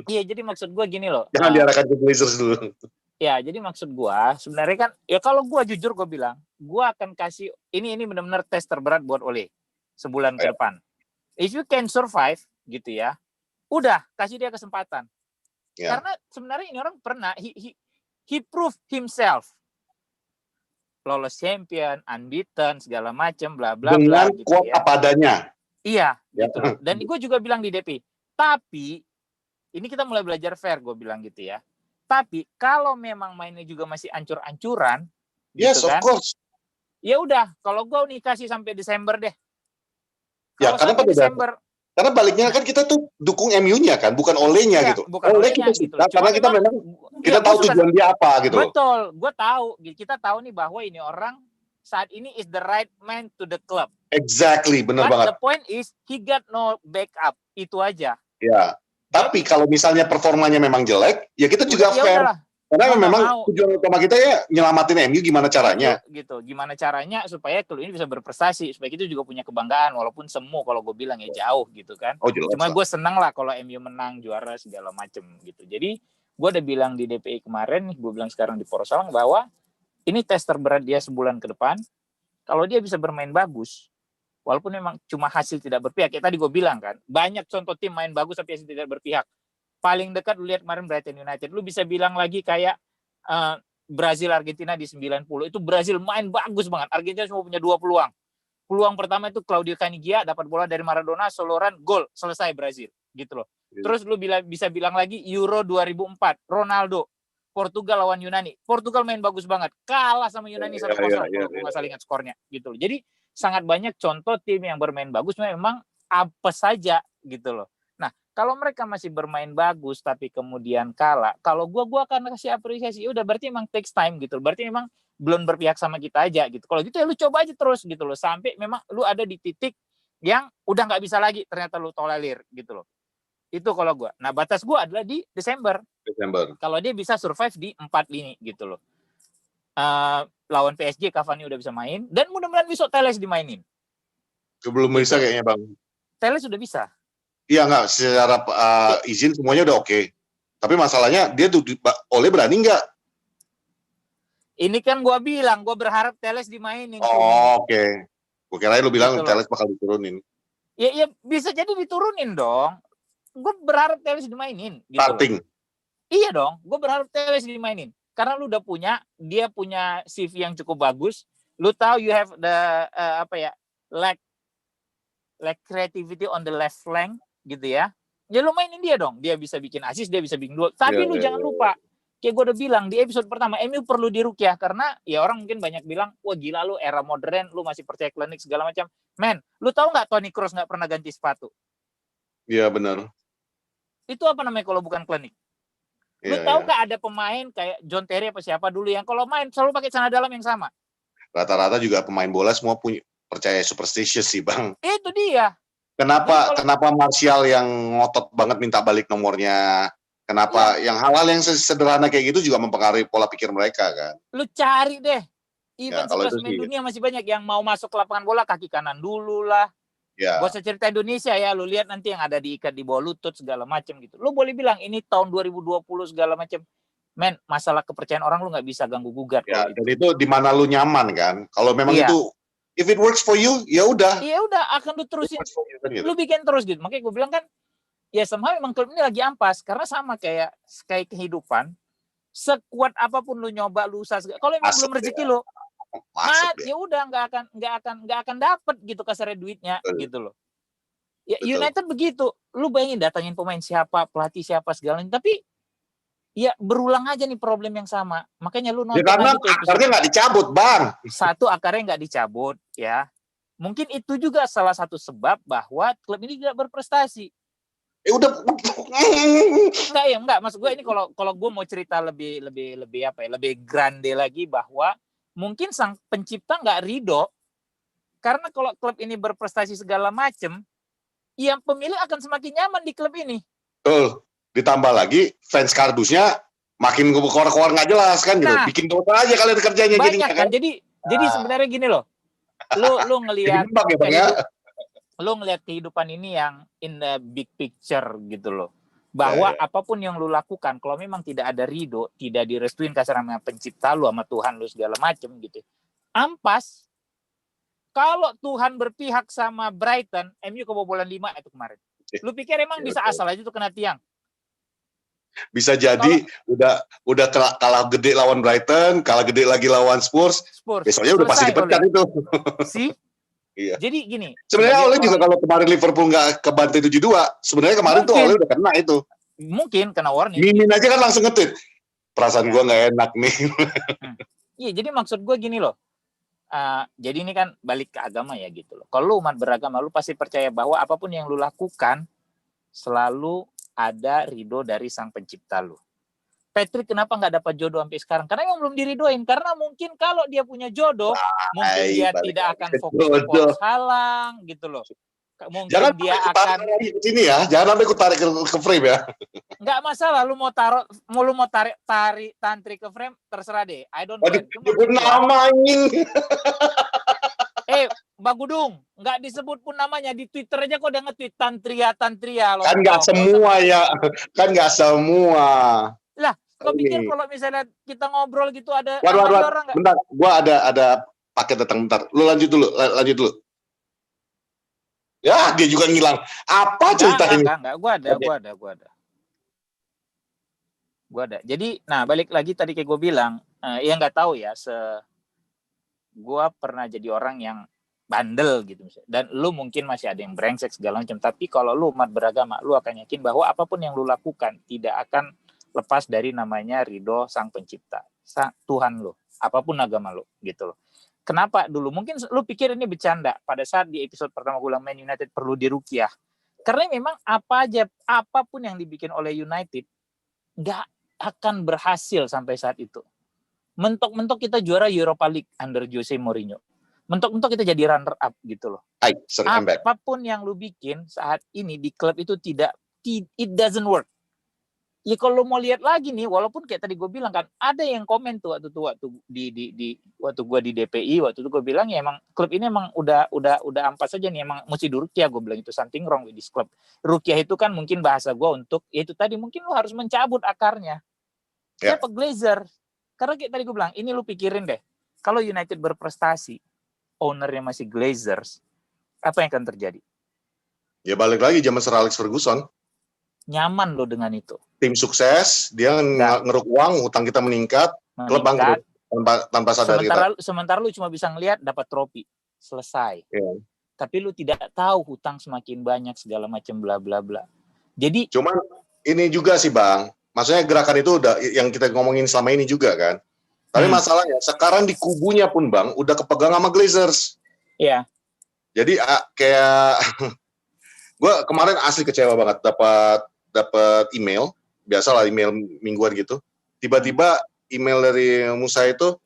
Iya, jadi maksud gue gini loh. Jangan diarahkan ke Blazers dulu. Ya, jadi maksud gue sebenarnya kan, ya kalau gue jujur gue bilang, gue akan kasih, ini benar-benar tes terberat buat Ole sebulan ke depan. If you can survive, gitu ya, udah, kasih dia kesempatan. Karena sebenarnya ini orang pernah, he proved himself. Lolos champion, unbeaten, segala macam, bla bla bla. Dengan kuat apa adanya. Iya, gitu. Dan gue juga bilang di DP, tapi ini kita mulai belajar fair, gue bilang gitu ya. Tapi kalau memang mainnya juga masih ancur-ancuran, yes, gitu kan, of course. Ya udah, kalau gue nih kasih sampai Desember deh. Ya, karena pada Desember. Karena baliknya kan kita tuh dukung MU-nya kan, bukan Olehnya gitu. Bukan Oleh kita gitu. Karena kita memang kita tahu tujuan dia apa gitu. Betul, gue tahu. Kita tahu nih bahwa ini orang saat ini is the right man to the club. Exactly, benar banget. The point is he got no backup, itu aja. Ya. Tapi kalau misalnya performanya memang jelek, ya kita juga fair. Karena memang tujuan utama kita ya nyelamatin MU gimana caranya. Gitu. Gimana caranya supaya klub ini bisa berprestasi, supaya kita juga punya kebanggaan walaupun semu kalau gue bilang ya jauh gitu kan. Cuma gue senang lah kalau MU menang, juara segala macem gitu. Jadi gue udah bilang di DPI kemarin, gue bilang sekarang di Porosalang bahwa ini tes terberat dia sebulan ke depan. Kalau dia bisa bermain bagus, walaupun memang cuma hasil tidak berpihak, kayak tadi gue bilang kan, banyak contoh tim main bagus tapi hasil tidak berpihak. Paling dekat lu lihat kemarin Brighton United, lu bisa bilang lagi kayak Brazil Argentina di 90, itu Brazil main bagus banget, Argentina cuma punya 2 peluang. Peluang pertama itu Claudio Caniggia dapat bola dari Maradona, soloran, gol, selesai Brazil, gitu loh. Terus lu bisa bilang lagi Euro 2004, Ronaldo, Portugal lawan Yunani, Portugal main bagus banget, kalah sama Yunani 1-0 kalau gue nggak salah ingat skornya, gitu loh. Jadi sangat banyak contoh tim yang bermain bagus memang apa saja gitu loh. Nah, kalau mereka masih bermain bagus tapi kemudian kalah, kalau gue akan kasih apresiasi. Udah berarti emang takes time gitu. Berarti memang belum berpihak sama kita aja gitu. Kalau gitu ya lu coba aja terus gitu loh sampai memang lu ada di titik yang udah nggak bisa lagi ternyata lu tolerir gitu loh. Itu kalau gue. Nah, batas gue adalah di Desember. Kalau dia bisa survive di 4 lini gitu loh. Lawan PSG Cavani udah bisa main dan mudah-mudahan besok Telles dimainin. Belum bisa kayaknya, Bang. Telles sudah bisa. Iya, nggak secara izin semuanya udah oke. Tapi masalahnya dia tuh Oleh berani nggak? Ini kan gue bilang gue berharap Telles dimainin. Oke. Gue kira lu bilang gitu Telles bakal diturunin. Ya bisa jadi diturunin dong. Gue berharap Telles dimainin. Gitu starting. Iya dong. Gue berharap Telles dimainin. Karena lu udah dia punya CV yang cukup bagus. Lu tahu you have the lack creativity on the left flank gitu ya. Ya lu mainin dia dong. Dia bisa bikin assist, dia bisa bikin gol. Tapi lu jangan lupa, kayak gue udah bilang di episode pertama, MU perlu dirukyah karena ya orang mungkin banyak bilang, wah gila lu era modern, lu masih percaya klinik segala macam. Men, lu tahu nggak Toni Kroos nggak pernah ganti sepatu? Iya benar. Itu apa namanya kalau bukan klinik? Lu tahu nggak ada pemain kayak John Terry apa siapa dulu yang kalau main selalu pakai celana dalam yang sama? Rata-rata juga pemain bola semua punya percaya superstitious sih, Bang. Itu dia. Kenapa Martial yang ngotot banget minta balik nomornya? Kenapa yang hal-hal yang sederhana kayak gitu juga mempengaruhi pola pikir mereka kan? Lu cari deh. Even sekelas main dunia masih banyak yang mau masuk ke lapangan bola kaki kanan dulu lah. Gak usah cerita Indonesia ya, lu lihat nanti yang ada diikat di bawah lutut segala macam gitu. Lu boleh bilang ini tahun 2020 segala macam. Men, masalah kepercayaan orang lu nggak bisa ganggu gugat. Ya, dan itu di mana lu nyaman kan? Kalau memang itu if it works for you, ya udah. Iya udah, akan lu terusin. Gitu. Lu bikin terus gitu. Makanya gue bilang kan, ya somehow memang klub ini lagi ampas karena sama kayak kehidupan. Sekuat apapun lu nyoba, lu usaha, kalau emang belum rezeki lu, ya udah nggak akan dapet gitu kasarnya duitnya gitu loh. Ya United begitu, lu bayangin datangin pemain siapa, pelatih siapa segala, tapi ya berulang aja nih problem yang sama. Makanya lu nonton karena akarnya nggak dicabut, Bang. Satu, akarnya nggak dicabut ya. Mungkin itu juga salah satu sebab bahwa klub ini tidak berprestasi. Udah enggak, maksud gue ini kalau gue mau cerita lebih apa ya, lebih grande lagi, bahwa mungkin sang pencipta nggak ridho karena kalau klub ini berprestasi segala macem, yang pemilik akan semakin nyaman di klub ini. Ditambah lagi fans kardusnya makin keluar nggak jelas kan gitu. Bikin dosa aja kalian kerjanya banyak kan. Jadi sebenarnya gini loh, lu ngelihat lu ngelihat kehidupan ini yang in the big picture gitu loh, bahwa apapun yang lu lakukan kalau memang tidak ada ridho, tidak direstuin kasar sama pencipta lu, sama Tuhan lu segala macem gitu, ampas. Kalau Tuhan berpihak sama Brighton, MU kebobolan 5 itu kemarin, lu pikir emang bisa asal aja tuh kena tiang? Bisa jadi udah kalah gede lawan Brighton, kalah gede lagi lawan Spurs. Besoknya udah pasti dipecat itu. Sih? Iya. Jadi gini. Sebenarnya Ole juga kalau kemarin Liverpool nggak kebantai 7-2, sebenarnya kemarin tuh Ole udah kena itu. Mungkin kena warning. Mimin aja kan langsung nge-tweet. Perasaan gue nggak enak nih. Iya, jadi maksud gue gini loh. Jadi ini kan balik ke agama ya gitu loh. Kalau lu umat beragama, lu pasti percaya bahwa apapun yang lu lakukan selalu ada ridho dari sang pencipta lu. Patrick kenapa nggak dapat jodoh sampai sekarang? Karena emang belum diridoin. Karena mungkin kalau dia punya jodoh, mungkin dia tidak akan fokus ke halang gitu loh. Mungkin jangan dia akan sini ya, jangan sampai aku tarik ke frame ya. Nggak masalah, lu mau tarik tantri ke frame terserah deh. I don't care. Disebut nama anjing. Bagudung, nggak disebut pun namanya, di Twitter aja kok udah nge-tweet tantria. Kan nggak semua ya, kan nggak semua. Lah, kau pikir kalau misalnya kita ngobrol gitu ada orang nggak? Bentar, gua ada paket datang, bentar. Lu lanjut dulu. Ya, dia juga ngilang. Apa cerita ini? Enggak. Gua ada. Jadi, balik lagi tadi kayak gue bilang, ya nggak tahu ya, gue pernah jadi orang yang bandel gitu misalnya. Dan lu mungkin masih ada yang brengsek segala macam, tapi kalau lu umat beragama, lu akan yakin bahwa apapun yang lu lakukan tidak akan lepas dari namanya ridho sang pencipta, Tuhan lu, apapun agama lu gitu loh. Kenapa dulu? Mungkin lu pikir ini bercanda pada saat di episode pertama gue bilang Man United perlu diruqyah. Karena memang apapun yang dibikin oleh United nggak akan berhasil sampai saat itu. Mentok-mentok kita juara Europa League under Jose Mourinho. Mentok-mentok kita jadi runner up gitu loh. Apapun yang lu bikin saat ini di klub itu it doesn't work. Ya kalau mau lihat lagi nih, walaupun kayak tadi gue bilang kan, ada yang komen tuh waktu gue di DPI, waktu itu gue bilang ya emang klub ini emang udah ampas aja nih, emang mesti diruqyah. Gue bilang itu something wrong with this club. Ruqyah itu kan mungkin bahasa gue untuk, ya itu tadi mungkin lu harus mencabut akarnya. Siapa Glazer? Karena kayak tadi gue bilang, ini lu pikirin deh, kalau United berprestasi, ownernya masih Glazers, apa yang akan terjadi? Ya balik lagi zaman Sir Alex Ferguson. Nyaman lo dengan itu. Tim sukses, dia ngeruk uang, hutang kita meningkat. Klub bangkrut tanpa sadar sementara lu cuma bisa ngelihat dapat trofi, selesai. Tapi lu tidak tahu hutang semakin banyak segala macam bla bla bla. Jadi cuman ini juga sih Bang, maksudnya gerakan itu udah yang kita ngomongin selama ini juga kan. Tapi masalahnya sekarang di kubunya pun Bang udah kepegang sama Glazers. Iya. Jadi kayak gue kemarin asli kecewa banget dapat email, biasalah email mingguan gitu. Tiba-tiba email dari Musa itu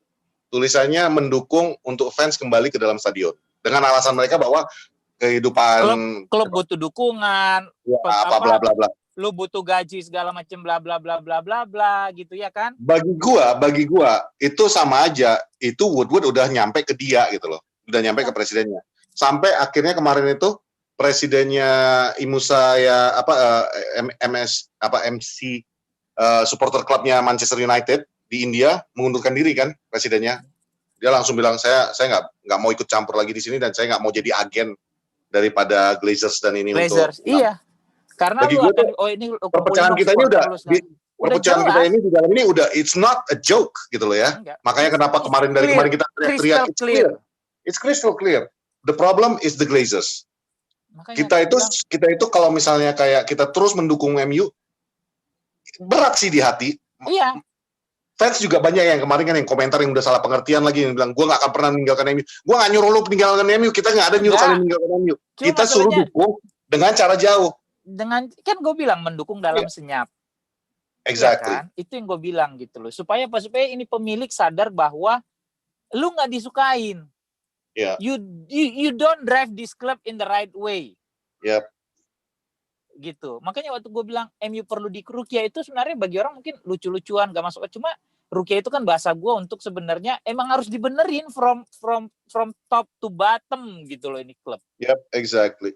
tulisannya mendukung untuk fans kembali ke dalam stadion dengan alasan mereka bahwa kehidupan klub butuh dukungan, apa bla bla bla. Lu butuh gaji segala macam bla bla bla bla bla bla gitu ya kan? Bagi gua itu sama aja. Itu Woodward udah nyampe ke dia gitu loh. Udah nyampe ke presidennya. Sampai akhirnya kemarin itu presidennya Imusa ya MC supporter klubnya Manchester United di India mengundurkan diri kan presidennya. Dia langsung bilang saya nggak mau ikut campur lagi di sini dan saya nggak mau jadi agen daripada Glazers dan ini Glazers, untuk. Iya. Karena bagi lu gue akan ini perpecahan kita ini perpecahan kita ini di dalam ini udah it's not a joke gitu loh ya. Enggak. Makanya kenapa kemarin kita teriak-teriak it's crystal clear. The problem is the Glazers. Makanya kita itu kalau misalnya kayak kita terus mendukung MU berat sih di hati. Iya. Fans juga banyak yang kemarin kan yang komentar yang udah salah pengertian lagi yang bilang gue nggak akan pernah meninggalkan MU. Gue nggak nyuruh lu meninggalkan MU. Kita nggak ada nyuruh kalian meninggalkan MU. Kita suruh dukung dengan cara jauh. Dengan kan gue bilang mendukung dalam senyap. Exactly. Ya kan? Itu yang gue bilang gitu loh. Supaya ini pemilik sadar bahwa lu nggak disukain. Yeah. You don't drive this club in the right way. Yep. Gitu. Makanya waktu gue bilang MU perlu di Rukia itu sebenarnya bagi orang mungkin lucu-lucuan, gak masuk. Cuma Rukia itu kan bahasa gue untuk sebenarnya emang harus dibenerin from top to bottom gitu loh ini klub. Yep, exactly.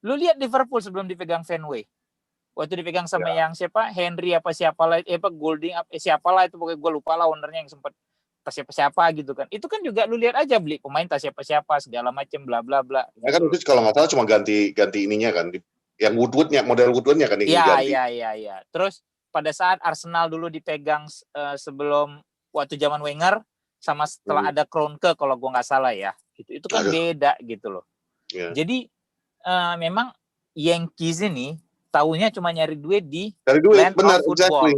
Lu lihat Liverpool sebelum dipegang Fenway. Waktu dipegang sama yang siapa? Henry apa siapalah, Golding apa siapalah itu pokoknya gue lupa lah ownernya yang sempat tas siapa gitu kan. Itu kan juga lu lihat aja beli pemain tas siapa segala macam bla bla bla. Nah, kan itu kalau nggak salah cuma ganti ininya kan. Yang model Woodwardnya kan diganti. Iya. Terus pada saat Arsenal dulu dipegang sebelum waktu zaman Wenger sama setelah ada Kroenke kalau gue nggak salah ya, itu kan beda gitu loh. Yeah. Jadi memang Yankees ini taunya cuma nyari duit di land benar, of football. Exactly.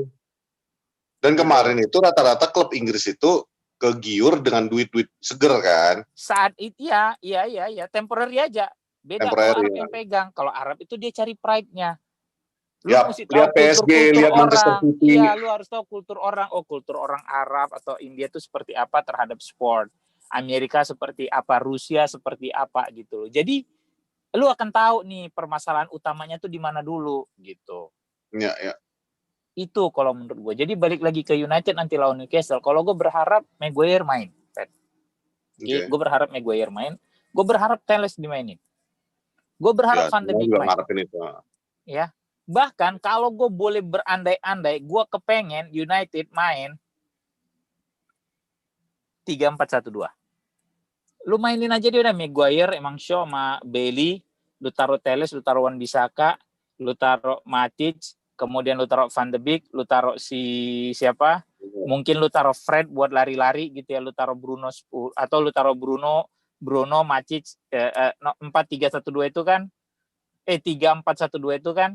Dan kemarin itu rata-rata klub Inggris itu kegiur dengan duit-duit seger kan. Saat itu ya, temporary aja. Beda kalau Arab yang pegang. Kalau Arab itu dia cari pride-nya. Lu mesti tahu lihat PSG, lihat Manchester City. Iya, lu harus tahu kultur orang. Oh, kultur orang Arab atau India itu seperti apa terhadap sport. Amerika seperti apa, Rusia seperti apa gitu loh. Jadi lu akan tahu nih permasalahan utamanya tuh di mana dulu gitu. Iya. Itu kalau menurut gue. Jadi balik lagi ke United nanti lawan Newcastle. Kalau gue berharap Maguire main. Okay. Gue berharap Maguire main. Gue berharap Telles dimainin. Gue berharap Van de Beek main. Ya. Bahkan kalau gue boleh berandai-andai, gue kepengen United main 3-4-1-2. Lu mainin aja dia udah Maguire, emang Shaw sama Bailey, lu taruh Telles, lu taruh Wan-Bissaka, lu taruh Matic, kemudian lu taruh Van de Beek, lu taruh si siapa? Mungkin lu taruh Fred buat lari-lari gitu ya, lu taruh Bruno atau lu taruh Bruno, Matic 4-3-1-2 itu kan 3-4-1-2 itu kan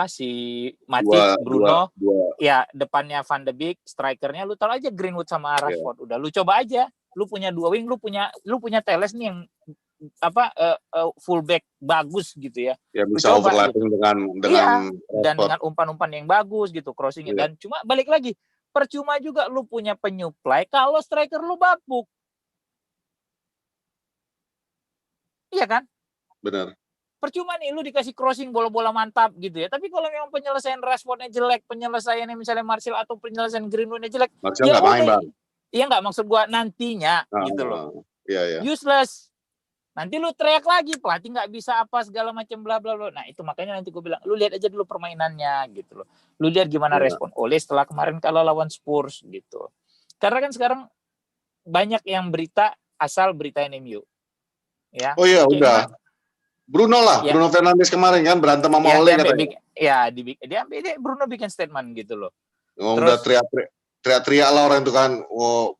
si Matic, Bruno, ya depannya Van de Beek, strikernya lu taruh aja Greenwood sama Rashford. Udah lu coba aja. Lu punya dua wing, lu punya Telles nih yang fullback bagus gitu ya. Ya bisa overlapping gitu. dengan dan dengan umpan-umpan yang bagus gitu, crossingnya. Dan cuma balik lagi, percuma juga lu punya penyuplai kalau striker lu bapuk. Iya kan? Benar. Percuma nih lu dikasih crossing bola-bola mantap gitu ya. Tapi kalau memang penyelesaian Rashfordnya jelek, penyelesaiannya misalnya Martial atau penyelesaian Greenwoodnya jelek, Martial nggak main, Bang. Iya nggak, maksud gua nantinya gitu loh. Iya. Useless. Nanti lu teriak lagi pelatih nggak bisa apa segala macam bla bla bla. Nah itu makanya nanti gua bilang lu lihat aja dulu permainannya gitu loh. Lu lihat gimana respon Ole setelah kemarin kalah lawan Spurs gitu. Karena kan sekarang banyak yang berita asal beritain MU. Ya. Oh iya udah. Bruno lah, Bruno Fernandes kemarin kan berantem sama Ole katanya. Dia Bruno bikin statement gitu loh. Udah teriak-teriak lah orang itu kan,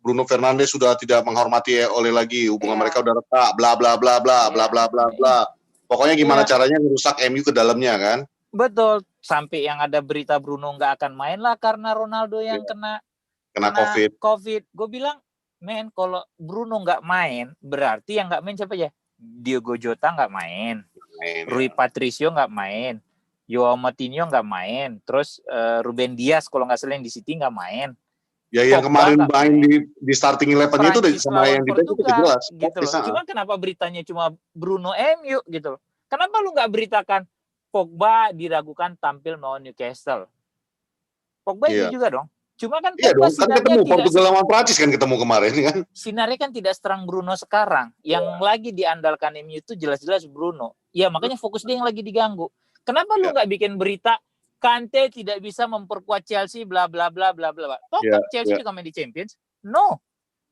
Bruno Fernandes sudah tidak menghormati Ole lagi, hubungan mereka udah retak, bla bla bla bla bla bla bla bla. Pokoknya gimana caranya merusak MU ke dalamnya kan? Betul, sampai yang ada berita Bruno nggak akan main lah karena Ronaldo yang kena COVID. Gue bilang, men kalau Bruno nggak main, berarti yang nggak main siapa ya? Diogo Jota nggak main, Rui Patricio nggak main, Joao Moutinho nggak main, terus Ruben Dias kalau nggak salah yang di City nggak main. Ya yang kemarin main di starting 11-nya itu sama yang di bench itu jelas. Gitu loh. Cuma kenapa beritanya cuma Bruno MU gitu loh? Kenapa lu nggak beritakan Pogba diragukan tampil melawan Newcastle? Pogba itu juga dong. Cuma kan Pogba kan ketemu Portugal lawan Prancis kan ketemu kemarin kan. Sinarnya kan tidak seterang Bruno sekarang. Yang lagi diandalkan MU itu jelas-jelas Bruno. Ya makanya fokus dia yang lagi diganggu. Kenapa lu nggak bikin berita Kante tidak bisa memperkuat Chelsea bla bla bla bla bla. Toh Chelsea juga main di Champions? No.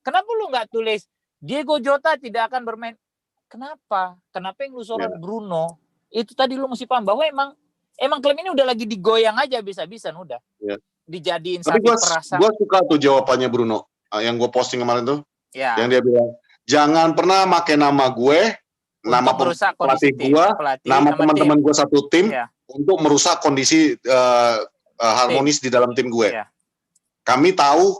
Kenapa lu nggak tulis Diego Jota tidak akan bermain? Kenapa? Kenapa yang lu sorot Bruno? Itu tadi lu mesti paham bahwa emang klub ini udah lagi digoyang aja bisa-bisa udah. Dijadiin sapi perasa. Gue suka tuh jawabannya Bruno yang gue posting kemarin tuh. Yang dia bilang, jangan pernah pakai nama gue, nama pelatih gue, nama teman-teman gue satu tim untuk merusak kondisi harmonis di dalam tim gue. Kami tahu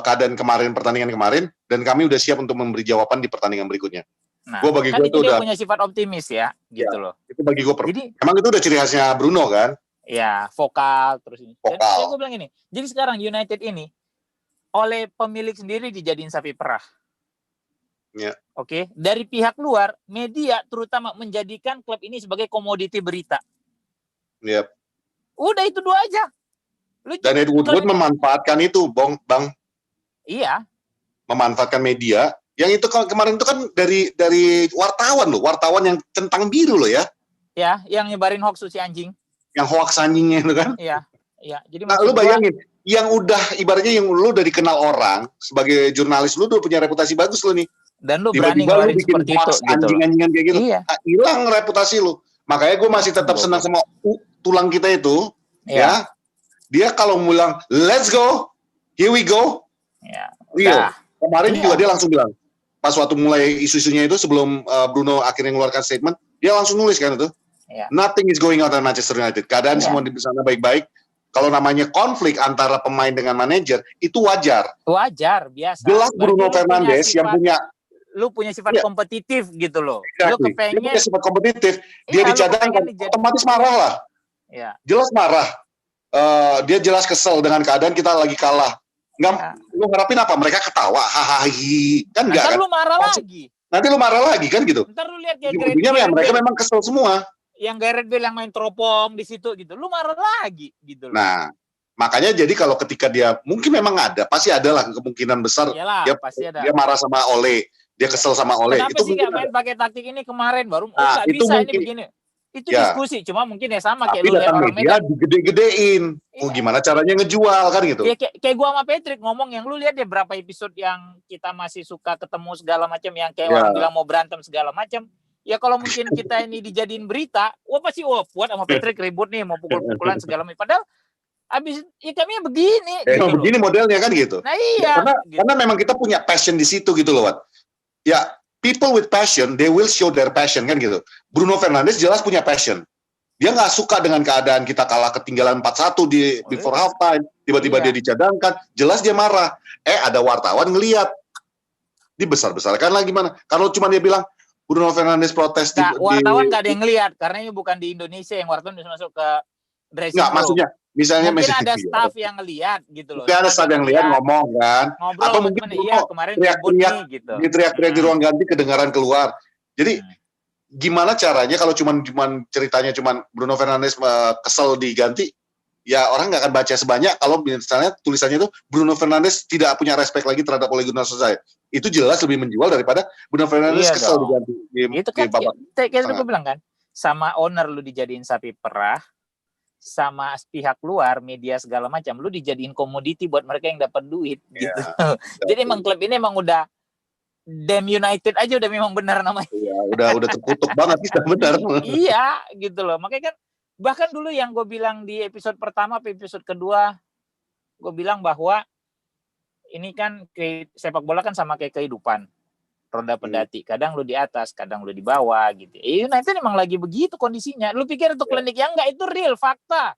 keadaan pertandingan kemarin, dan kami udah siap untuk memberi jawaban di pertandingan berikutnya. Nah, bagi kan itu dia punya sifat optimis ya, gitu loh. Itu bagi gue, emang itu udah ciri khasnya Bruno kan? Ya, vokal terus ini. Vokal. Dan gue bilang ini, jadi sekarang United ini oleh pemilik sendiri dijadiin sapi perah. Oke, dari pihak luar, media terutama menjadikan klub ini sebagai komoditi berita. Udah itu dua aja. Dan Ed Woodward memanfaatkan itu, Bang. Iya. Memanfaatkan media. Yang itu kemarin itu kan dari wartawan yang centang biru loh ya. Ya, yang nyebarin hoax si anjing. Yang hoax anjingnya itu kan. Iya. Jadi lu bayangin, yang udah ibaratnya yang lu udah dikenal orang sebagai jurnalis, lu udah punya reputasi bagus lu nih. Dan lu berani ngeluarin seperti itu gitu. Anjing-anjingan kayak gitu. Iya. Hilang reputasi lu. Makanya gue masih tetap senang sama tulang kita itu. Ya. Dia kalau bilang, let's go, here we go. Rio. Kemarin juga dia langsung bilang, pas waktu mulai isu-isunya itu sebelum Bruno akhirnya mengeluarkan statement, dia langsung nulis kan itu. Nothing is going on at Manchester United. Keadaan semua di sana baik-baik. Kalau namanya konflik antara pemain dengan manajer, itu wajar. Wajar, biasa. Jelas Bruno Fernandes yang punya sifat kompetitif gitu loh. Exactly. Lu kepengen dia punya sifat kompetitif, dia dicadangkan, otomatis marah lah. Jelas marah. Dia jelas kesel dengan keadaan kita lagi kalah. Lu harapin apa? Mereka ketawa, hahaha, kan enggak kan? Nanti lu marah lagi. Nanti lu marah lagi kan gitu. Ntar lu lihat kayak mereka memang kesel semua. Yang Gareth Bale yang main teropong di situ gitu, lu marah lagi gitu. Nah, makanya jadi kalau ketika dia mungkin memang pasti ada lah kemungkinan besar. Iyalah, dia marah sama Ole, dia kesel sama Ole. Kenapa sih nggak main pakai taktik ini kemarin baru? Nggak bisa ini begini. Itu diskusi, cuma mungkin sama kayak lu lihat orang Medan digede-gedein. Gimana caranya ngejual kan gitu. Ya kayak gua sama Patrick ngomong yang lu lihat ya berapa episode yang kita masih suka ketemu segala macam yang kayak orang bilang mau berantem segala macam. Ya kalau mungkin kita ini dijadiin berita, pasti buat sama Patrick ribut nih mau pukul-pukulan segala macam. Padahal abis kami begini. Gitu begini modelnya kan gitu. Nah iya. Karena memang kita punya passion di situ gitu loh, Wat. Ya. People with passion, they will show their passion kan gitu. Bruno Fernandes jelas punya passion. Dia nggak suka dengan keadaan kita kalah ketinggalan 4-1 before half time. Tiba-tiba dia dicadangkan. Jelas dia marah. Ada wartawan ngelihat. Dibesar-besarkan lagi gimana? Kalau cuma dia bilang Bruno Fernandes protes. Wartawan nggak ada yang ngelihat karena ini bukan di Indonesia yang wartawan bisa masuk ke dressing room. Nggak, maksudnya. Misalnya mungkin ada staff yang ngelihat gitu loh. Mungkin ada staff yang lihat ngomong kan. Atau mungkin kemarin teriak-teriak gitu. Teriak-teriak di ruang ganti kedengaran keluar. Jadi gimana caranya kalau cuman ceritanya cuman Bruno Fernandes kesel diganti, ya orang nggak akan baca sebanyak kalau misalnya tulisannya itu Bruno Fernandes tidak punya respect lagi terhadap Ole Gunnar Solskjaer. Itu jelas lebih menjual daripada Bruno Fernandes kesel diganti. Itu kan kayak gue bilang kan, sama owner lu dijadiin sapi perah, sama pihak luar, media segala macam, lu dijadiin komoditi buat mereka yang dapat duit gitu. Jadi emang klub ini emang udah Damn United aja udah memang benar namanya. Iya, udah terkutuk banget sih, benar. Iya, gitu loh. Makanya kan bahkan dulu yang gue bilang di episode pertama, episode kedua, gue bilang bahwa ini kan sepak bola kan sama kayak kehidupan. Roda pedati, kadang lu di atas, kadang lu di bawah gitu. United emang lagi begitu kondisinya. Lu pikir itu klinik yang enggak, itu real fakta.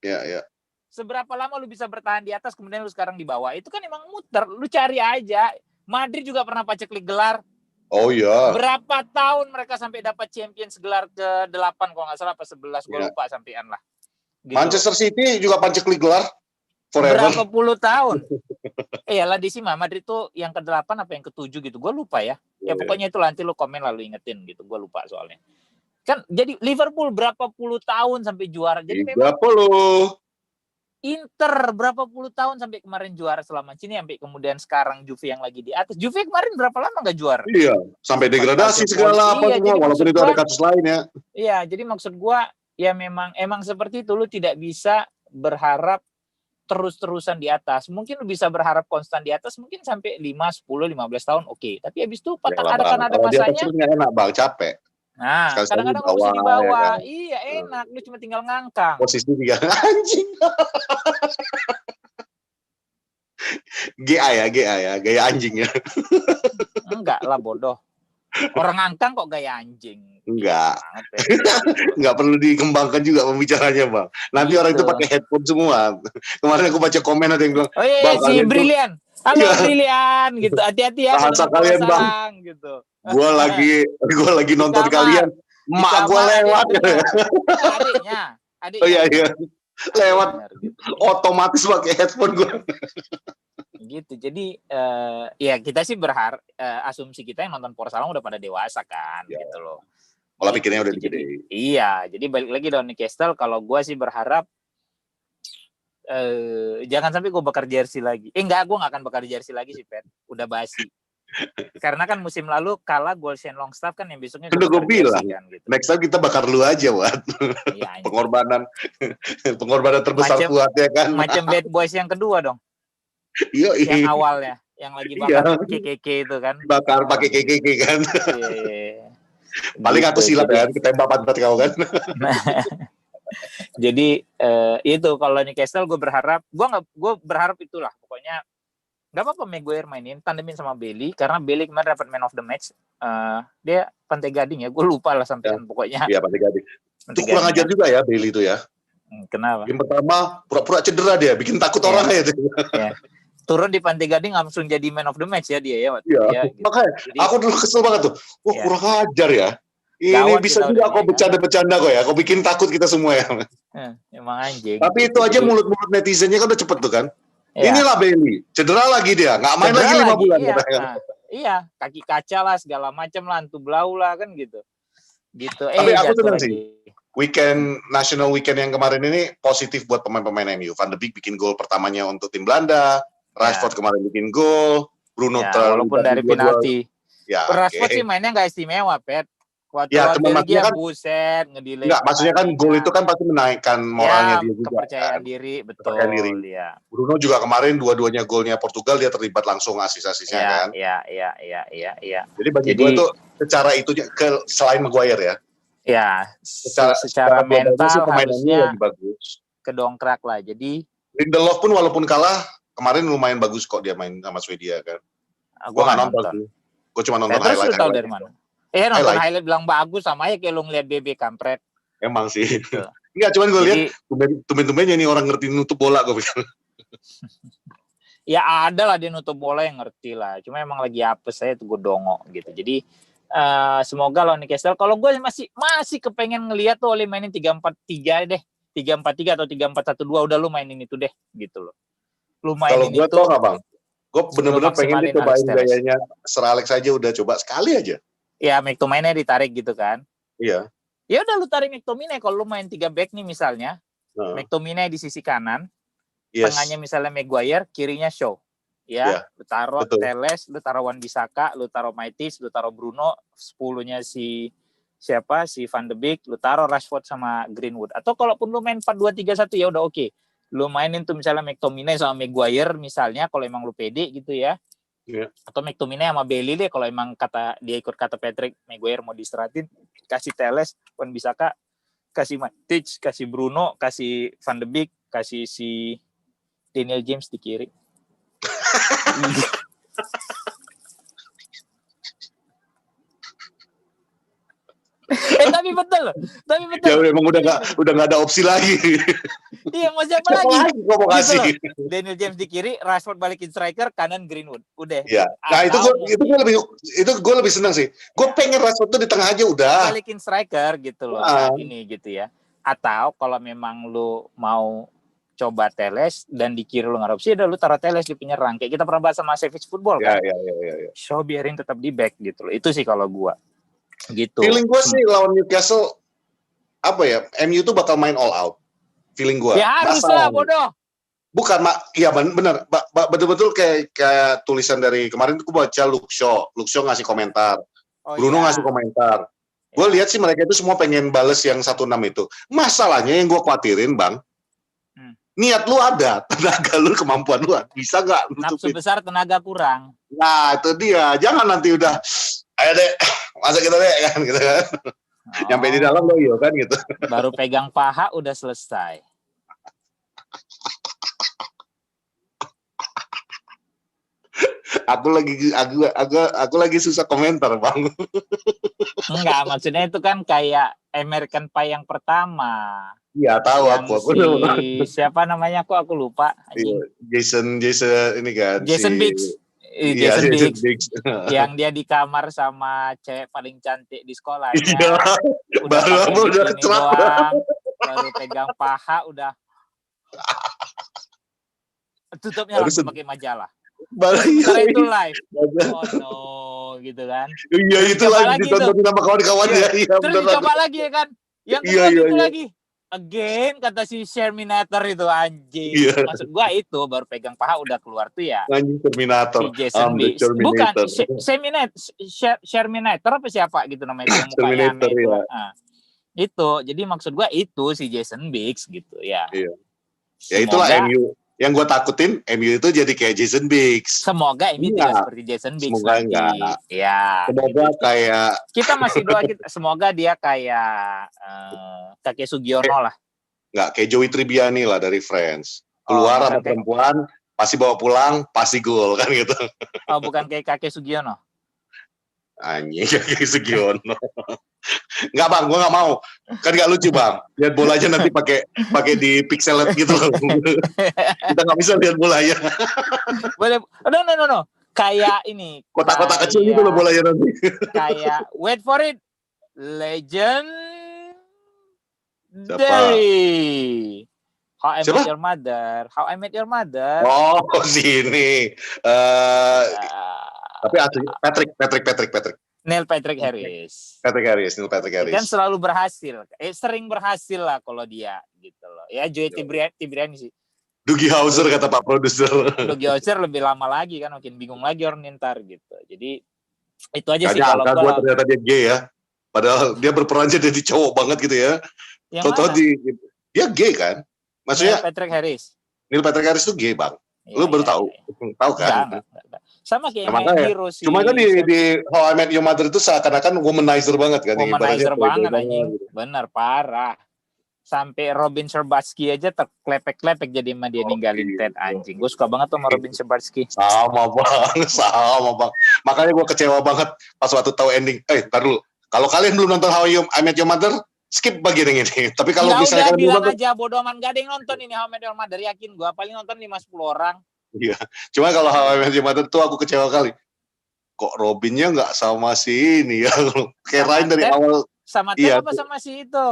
Iya. Seberapa lama lu bisa bertahan di atas kemudian lu sekarang di bawah? Itu kan emang muter. Lu cari aja. Madrid juga pernah paceklik gelar. Oh iya. Berapa tahun mereka sampai dapat Champions gelar ke-8 kalau nggak salah apa 11 gue lupa sampean lah. Gitu. Manchester City juga paceklik gelar. Forever. Berapa puluh tahun? Lah di sini Madrid tuh yang ke-8 apa yang ke-7 gitu. Gue lupa ya. Ya pokoknya itu nanti lu komen lalu ingetin gitu. Gue lupa soalnya. Kan jadi Liverpool berapa puluh tahun sampai juara. Jadi 30. memang Inter berapa puluh tahun sampai kemarin juara selama sini sampai kemudian sekarang Juve yang lagi di atas. Juve kemarin berapa lama nggak juara? Iya, sampai degradasi segala apa semua walaupun itu ada kasus lain ya. Iya, jadi maksud gue ya memang seperti itu, lu tidak bisa berharap terus-terusan di atas. Mungkin lu bisa berharap konstan di atas mungkin sampai 5, 10, 15 tahun oke. Tapi habis itu ada masanya. Kalau dia enak bang, capek. Nah, kadang-kadang nggak mesti di bawah. Ya kan? Iya, enak. Lu cuma tinggal ngangkang. Posisi dia anjing. GA ya, gaya anjing ya. Enggak lah bodoh. Orang ngangkang kok gaya anjing. Enggak. Enggak perlu dikembangkan juga pembicaranya, Bang. Nanti gitu. Orang itu pakai headphone semua. Kemarin aku baca komen ada yang bilang, "Oh iya, Bang, si Brilian. Halo Brilian," gitu. Hati-hati ya bahasa kalian, Bang. Gitu. Gua lagi nonton kalian. Emak gua lewat. Adiknya. Oh iya. Lewat gitu. Otomatis pakai headphone gua. Gitu. Jadi ya kita sih berharap asumsi kita yang nonton Porsalang udah pada dewasa kan, ya. Gitu loh. Pola pikirnya udah gede. Iya, jadi balik lagi Don Newcastle, kalau gue sih berharap jangan sampai gue bakar jersey lagi. Gue nggak akan bakar jersey lagi sih, Pet. Udah basi. Karena kan musim lalu kalah Golsen Longstaff kan yang besoknya udah gue bilang kan, gitu. Next time kita bakar lu aja, Wat. Ya, pengorbanan terbesar kuatnya kan. Macam Bad Boys yang kedua dong. Iya. Yang awalnya, yang lagi bakar KKK itu kan. Bakar pakai KKK kan. Paling gitu, aku silap kan, ketembak pantat kau kan. Jadi itu kalau Newcastle gue berharap itulah pokoknya. Gak apa-apa Maguire mainin, tandemin sama Bailey, karena Bailey kemarin dapat man of the match. Dia Pantai Gading ya, gue lupa lah sampai pokoknya. Iya, Pantai Gading. Itu kurang ajar juga ya Bailey itu ya. Kenapa? Yang pertama pura-pura cedera dia, bikin takut orang aja. Ya. Turun di Pantai Gading langsung jadi man of the match ya dia ya. Iya, gitu. Makanya jadi, aku dulu kesel banget tuh. Wah, kurang ajar ya. Ini bisa juga kok bercanda-bercanda kok ya. Kok bikin takut kita semua ya. Emang anjing. Tapi itu aja mulut-mulut netizennya kan udah cepet tuh kan. Ya. Inilah Bailey, cedera lagi dia, nggak main lagi 5 bulan. Iya. Iya, kaki kaca lah segala macam lah, antu blau lah kan gitu. Tapi aku senang sih. National weekend yang kemarin ini positif buat pemain-pemain MU. Van de Beek bikin gol pertamanya untuk tim Belanda, Rashford kemarin bikin gol, Bruno walaupun dari penalti. Ya, Rashford sih mainnya nggak istimewa, Pet. Ya, cuma maksudnya kan buset, ngedelay. Enggak, maksudnya kan gol itu kan pasti menaikkan moralnya dia juga. Kepercayaan diri, betul. Ya. Bruno juga kemarin dua-duanya golnya Portugal dia terlibat langsung asis-asisnya kan. Iya. Jadi bagi gue itu secara itunya selain Maguire ya. Ya, secara mental harusnya bagus. Kedongkrak lah. Jadi Lindelof pun walaupun kalah kemarin lumayan bagus kok dia main sama Swedia kan. Gue nggak nonton. Gue cuma nonton highlight. Terus tahu dari mana? Nonton highlight bilang bagus sama aja kayak lu ngeliat BB kampret. Emang sih. Enggak, cuman gue lihat tumben-tumbennya nih orang ngerti nutup bola gue pikir. Ya ada lah dia nutup bola yang ngerti lah. Cuma emang lagi apes saya tuh gue dongo gitu. Jadi semoga lawan Newcastle. Kalau gue masih kepengen ngeliat tuh oleh mainin 3-4-3 deh. 3-4-3 atau 3-4-1-2 udah lu mainin itu deh gitu loh. Lu mainin itu. Kalau gue tau gak Bang? Gue bener-bener pengen dicobain gayanya Sir Alex aja udah coba sekali aja. Ya, McTominay ditarik gitu kan. Iya. Ya udah lu tarik McTominay kalau lu main 3 back nih misalnya. McTominay di sisi kanan. Tengahnya misalnya Maguire, kirinya Shaw. Ya, lu taruh Teles, lu taruh Wan-Bissaka, lu taruh Maitis, lu taruh Bruno, 10-nya si Van de Beek, lu taruh Rashford sama Greenwood. Atau kalaupun lu main 4-2-3-1 ya udah oke. Lu mainin tuh misalnya McTominay sama Maguire misalnya kalau emang lu pede gitu ya. Yeah. Atau McTominay sama Bailey deh kalau emang dia ikut kata Patrick Maguire mau diistirahatin, kasih Teles, Wan-Bissaka, kasih Matic, kasih Bruno, kasih Van de Beek, kasih si Daniel James di kiri. Tapi betul. Ya emang udah nggak ada opsi lagi. Iya, mau siapa lagi? Gue mau kasih. Daniel James di kiri, Rashford balikin striker, kanan Greenwood. Udah. Ya. Nah itu gue lebih senang sih. Gue pengen Rashford tuh di tengah aja udah. Balikin striker gitu loh. Saat ini gitu ya. Atau kalau memang lu mau coba Teles dan di kiri lu nggak ada opsi, udah lu taruh Teles di penyerang. Kayak kita pernah bahas sama Savage Football kan. Ya. So biarin tetap di back gitu loh. Itu sih kalau gua. Gitu. Feeling gue sih lawan Newcastle apa ya, MU tuh bakal main all out. Feeling gue. Ya harus lah bodoh. Bukan, iya benar. Betul-betul kayak tulisan dari kemarin tuh gue baca Luke Shaw ngasih komentar. Bruno ngasih komentar. Gue lihat sih mereka itu semua pengen bales yang 1-6 itu. Masalahnya yang gue khawatirin Bang, niat lu ada, tenaga lu, kemampuan lu bisa nggak? Nafsu besar, tenaga kurang. Nah itu dia, jangan nanti udah, ayo deh, masa kita deh kan gitu kan. Nyampe di dalam loyo kan gitu. Baru pegang paha udah selesai. Aku lagi susah komentar, Bang. Enggak, maksudnya itu kan kayak American Pie yang pertama. Iya, tahu yang aku. Siapa namanya aku lupa. Jason ini kan. Jason Biggs. Jason Biggs. Yang dia di kamar sama cewek paling cantik di sekolahnya. Iya. Udah doang. Baru pegang paha udah. Tutupnya langsung pakai majalah. Sementara itu live. Oh no, gitu kan. Iya, itu lagi ditonton sama kawan-kawan ya. Terus dicoba lagi ya kan. Yang kedua itu lagi. Again, kata si Sherminator itu, anjing. Iya. Maksud gua itu baru pegang paha udah keluar tuh ya. Anjing Terminator. Si Jason Biggs. Bukan Sherminator apa siapa gitu namanya yang mukanya aneh itu. Ya. Nah, itu. Jadi maksud gua itu si Jason Biggs gitu ya. Iya. Ya itulah MU. Yang gue takutin MU itu jadi kayak Jason Biggs. Semoga MU tidak seperti Jason Biggs nanti. Enggak. Ya. Semoga gitu. Kayak kita masih doa semoga dia kayak Kakek Sugiono lah. Enggak, kayak Joey Tribbiani lah dari Friends. Keluar sama perempuan, pasti bawa pulang, pasti gol kan gitu. Oh, bukan kayak Kakek Sugiono. Anjing, Kakek Sugiono. Enggak Bang, gue nggak mau. Kan nggak lucu Bang. Lihat bolanya nanti pakai di pixelet gitu loh. Kita nggak bisa lihat bolanya. Boleh. No. Kayak ini. Kotak-kotak kecil gitu loh bolanya nanti. Kayak wait for it. Legend dari How I Met Your Mother. How I Met Your Mother. Oh, sini. Tapi asli Patrick. Neil Patrick Harris. Neil Patrick Harris. Kan selalu berhasil. Sering berhasil lah kalau dia gitu loh. Ya Joey Tribbiani sih. Dougie Hauser kata Pak Produser. Dougie Hauser lebih lama lagi kan, makin bingung lagi orang ntar gitu. Jadi itu aja sih kalau gue ternyata dia gay ya. Padahal dia berperan jadi cowok banget gitu ya. Toto dia gay kan? Maksudnya Neil Patrick Harris tuh gay Bang. Lu baru tahu? Tahu kan? Enggak. Sama kayak Hero sih. Cuma kan di How I Met Your Mother itu seakan-akan womanizer banget kan. Womanizer banget anjing. Bener, parah. Sampai Robin Scherbatsky aja terklepek-klepek jadi sama dia ninggalin Ted anjing. Gue suka banget sama Robin Scherbatsky. Sama bang. Makanya gue kecewa banget pas waktu tahu ending. Ntar dulu. Kalau kalian belum nonton How I Met Your Mother, skip bagian yang ini. Tapi kalau misalnya kalian bilang aja bodo aman, gak ada yang nonton ini How I Met Your Mother, yakin gue paling nonton 5-10 orang. Iya. Cuma kalau How I Met Your Mother tuh aku kecewa kali. Kok Robinnya nggak sama si ini ya? Kayak Ryan dari awal. Sama Ted apa sama si itu?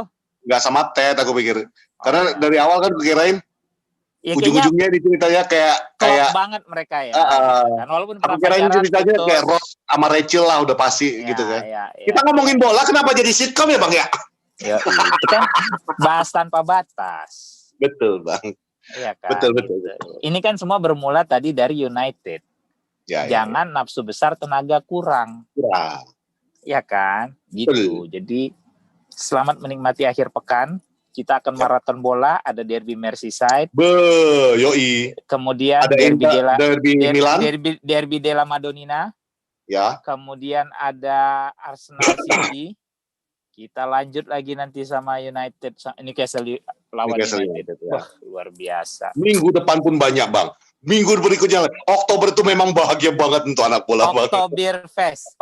Nggak sama Ted aku pikir. Karena dari awal kan kirain ujung-ujungnya diceritanya kayak banget mereka ya. Kan walaupun aku kirain ceritanya kayak Ross sama Rachel lah udah pasti gitu kan. Kita ngomongin bola kenapa jadi sitcom ya Bang ya? Ya, itu kan bahas tanpa batas. Betul Bang. Iya kan. Betul. Ini kan semua bermula tadi dari United. Jangan nafsu besar tenaga kurang. Ya kan? Gitu. Jadi selamat menikmati akhir pekan. Kita akan maraton bola, ada derby Merseyside. Yoi. Kemudian ada derby della Madonnina. Ya. Kemudian ada Arsenal City. Kita lanjut lagi nanti sama United, Newcastle lawan United. Wah, luar biasa. Minggu depan pun banyak, Bang. Minggu berikutnya, Oktober itu memang bahagia banget untuk anak bola, Bang. Oktoberfest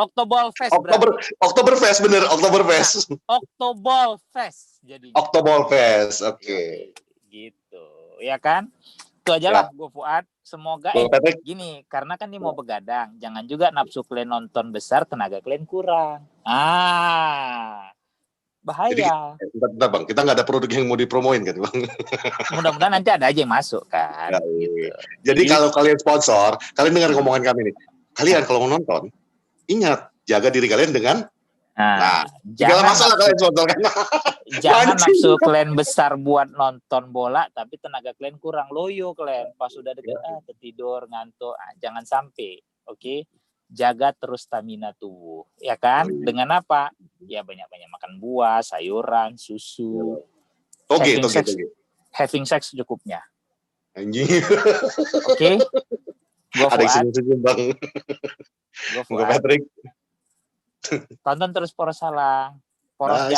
bener, Oktoberfest. Oktoberfest jadi. Oktoberfest, oke. Gitu, ya kan? Itu aja lah, gue Fuad. Semoga gini, karena kan ini mau begadang. Jangan juga nafsu kalian nonton besar, tenaga kalian kurang. Bahaya. Bentar Bang, kita nggak ada produk yang mau dipromoin kan Bang? Mudah-mudahan nanti ada aja yang masuk kan. Gitu. Jadi kalau kalian sponsor, kalian dengar ngomongan kami nih. Kalian kalau mau nonton, ingat jaga diri kalian dengan jangan masalah kalian sponsor kan. Jangan nafsu kalian besar buat nonton bola, tapi tenaga kalian kurang, loyo kalian. Pas sudah dekat tertidur, ngantuk, jangan sampai. Oke? Jaga terus stamina tubuh, ya kan? Dengan apa? Ya banyak-banyak makan buah, sayuran, susu. Oke. Having sex cukupnya. Anjing. Oke. Ada yang senyum Bang. Gue Patrick. Tonton terus Poros Salang. Poros Jalan.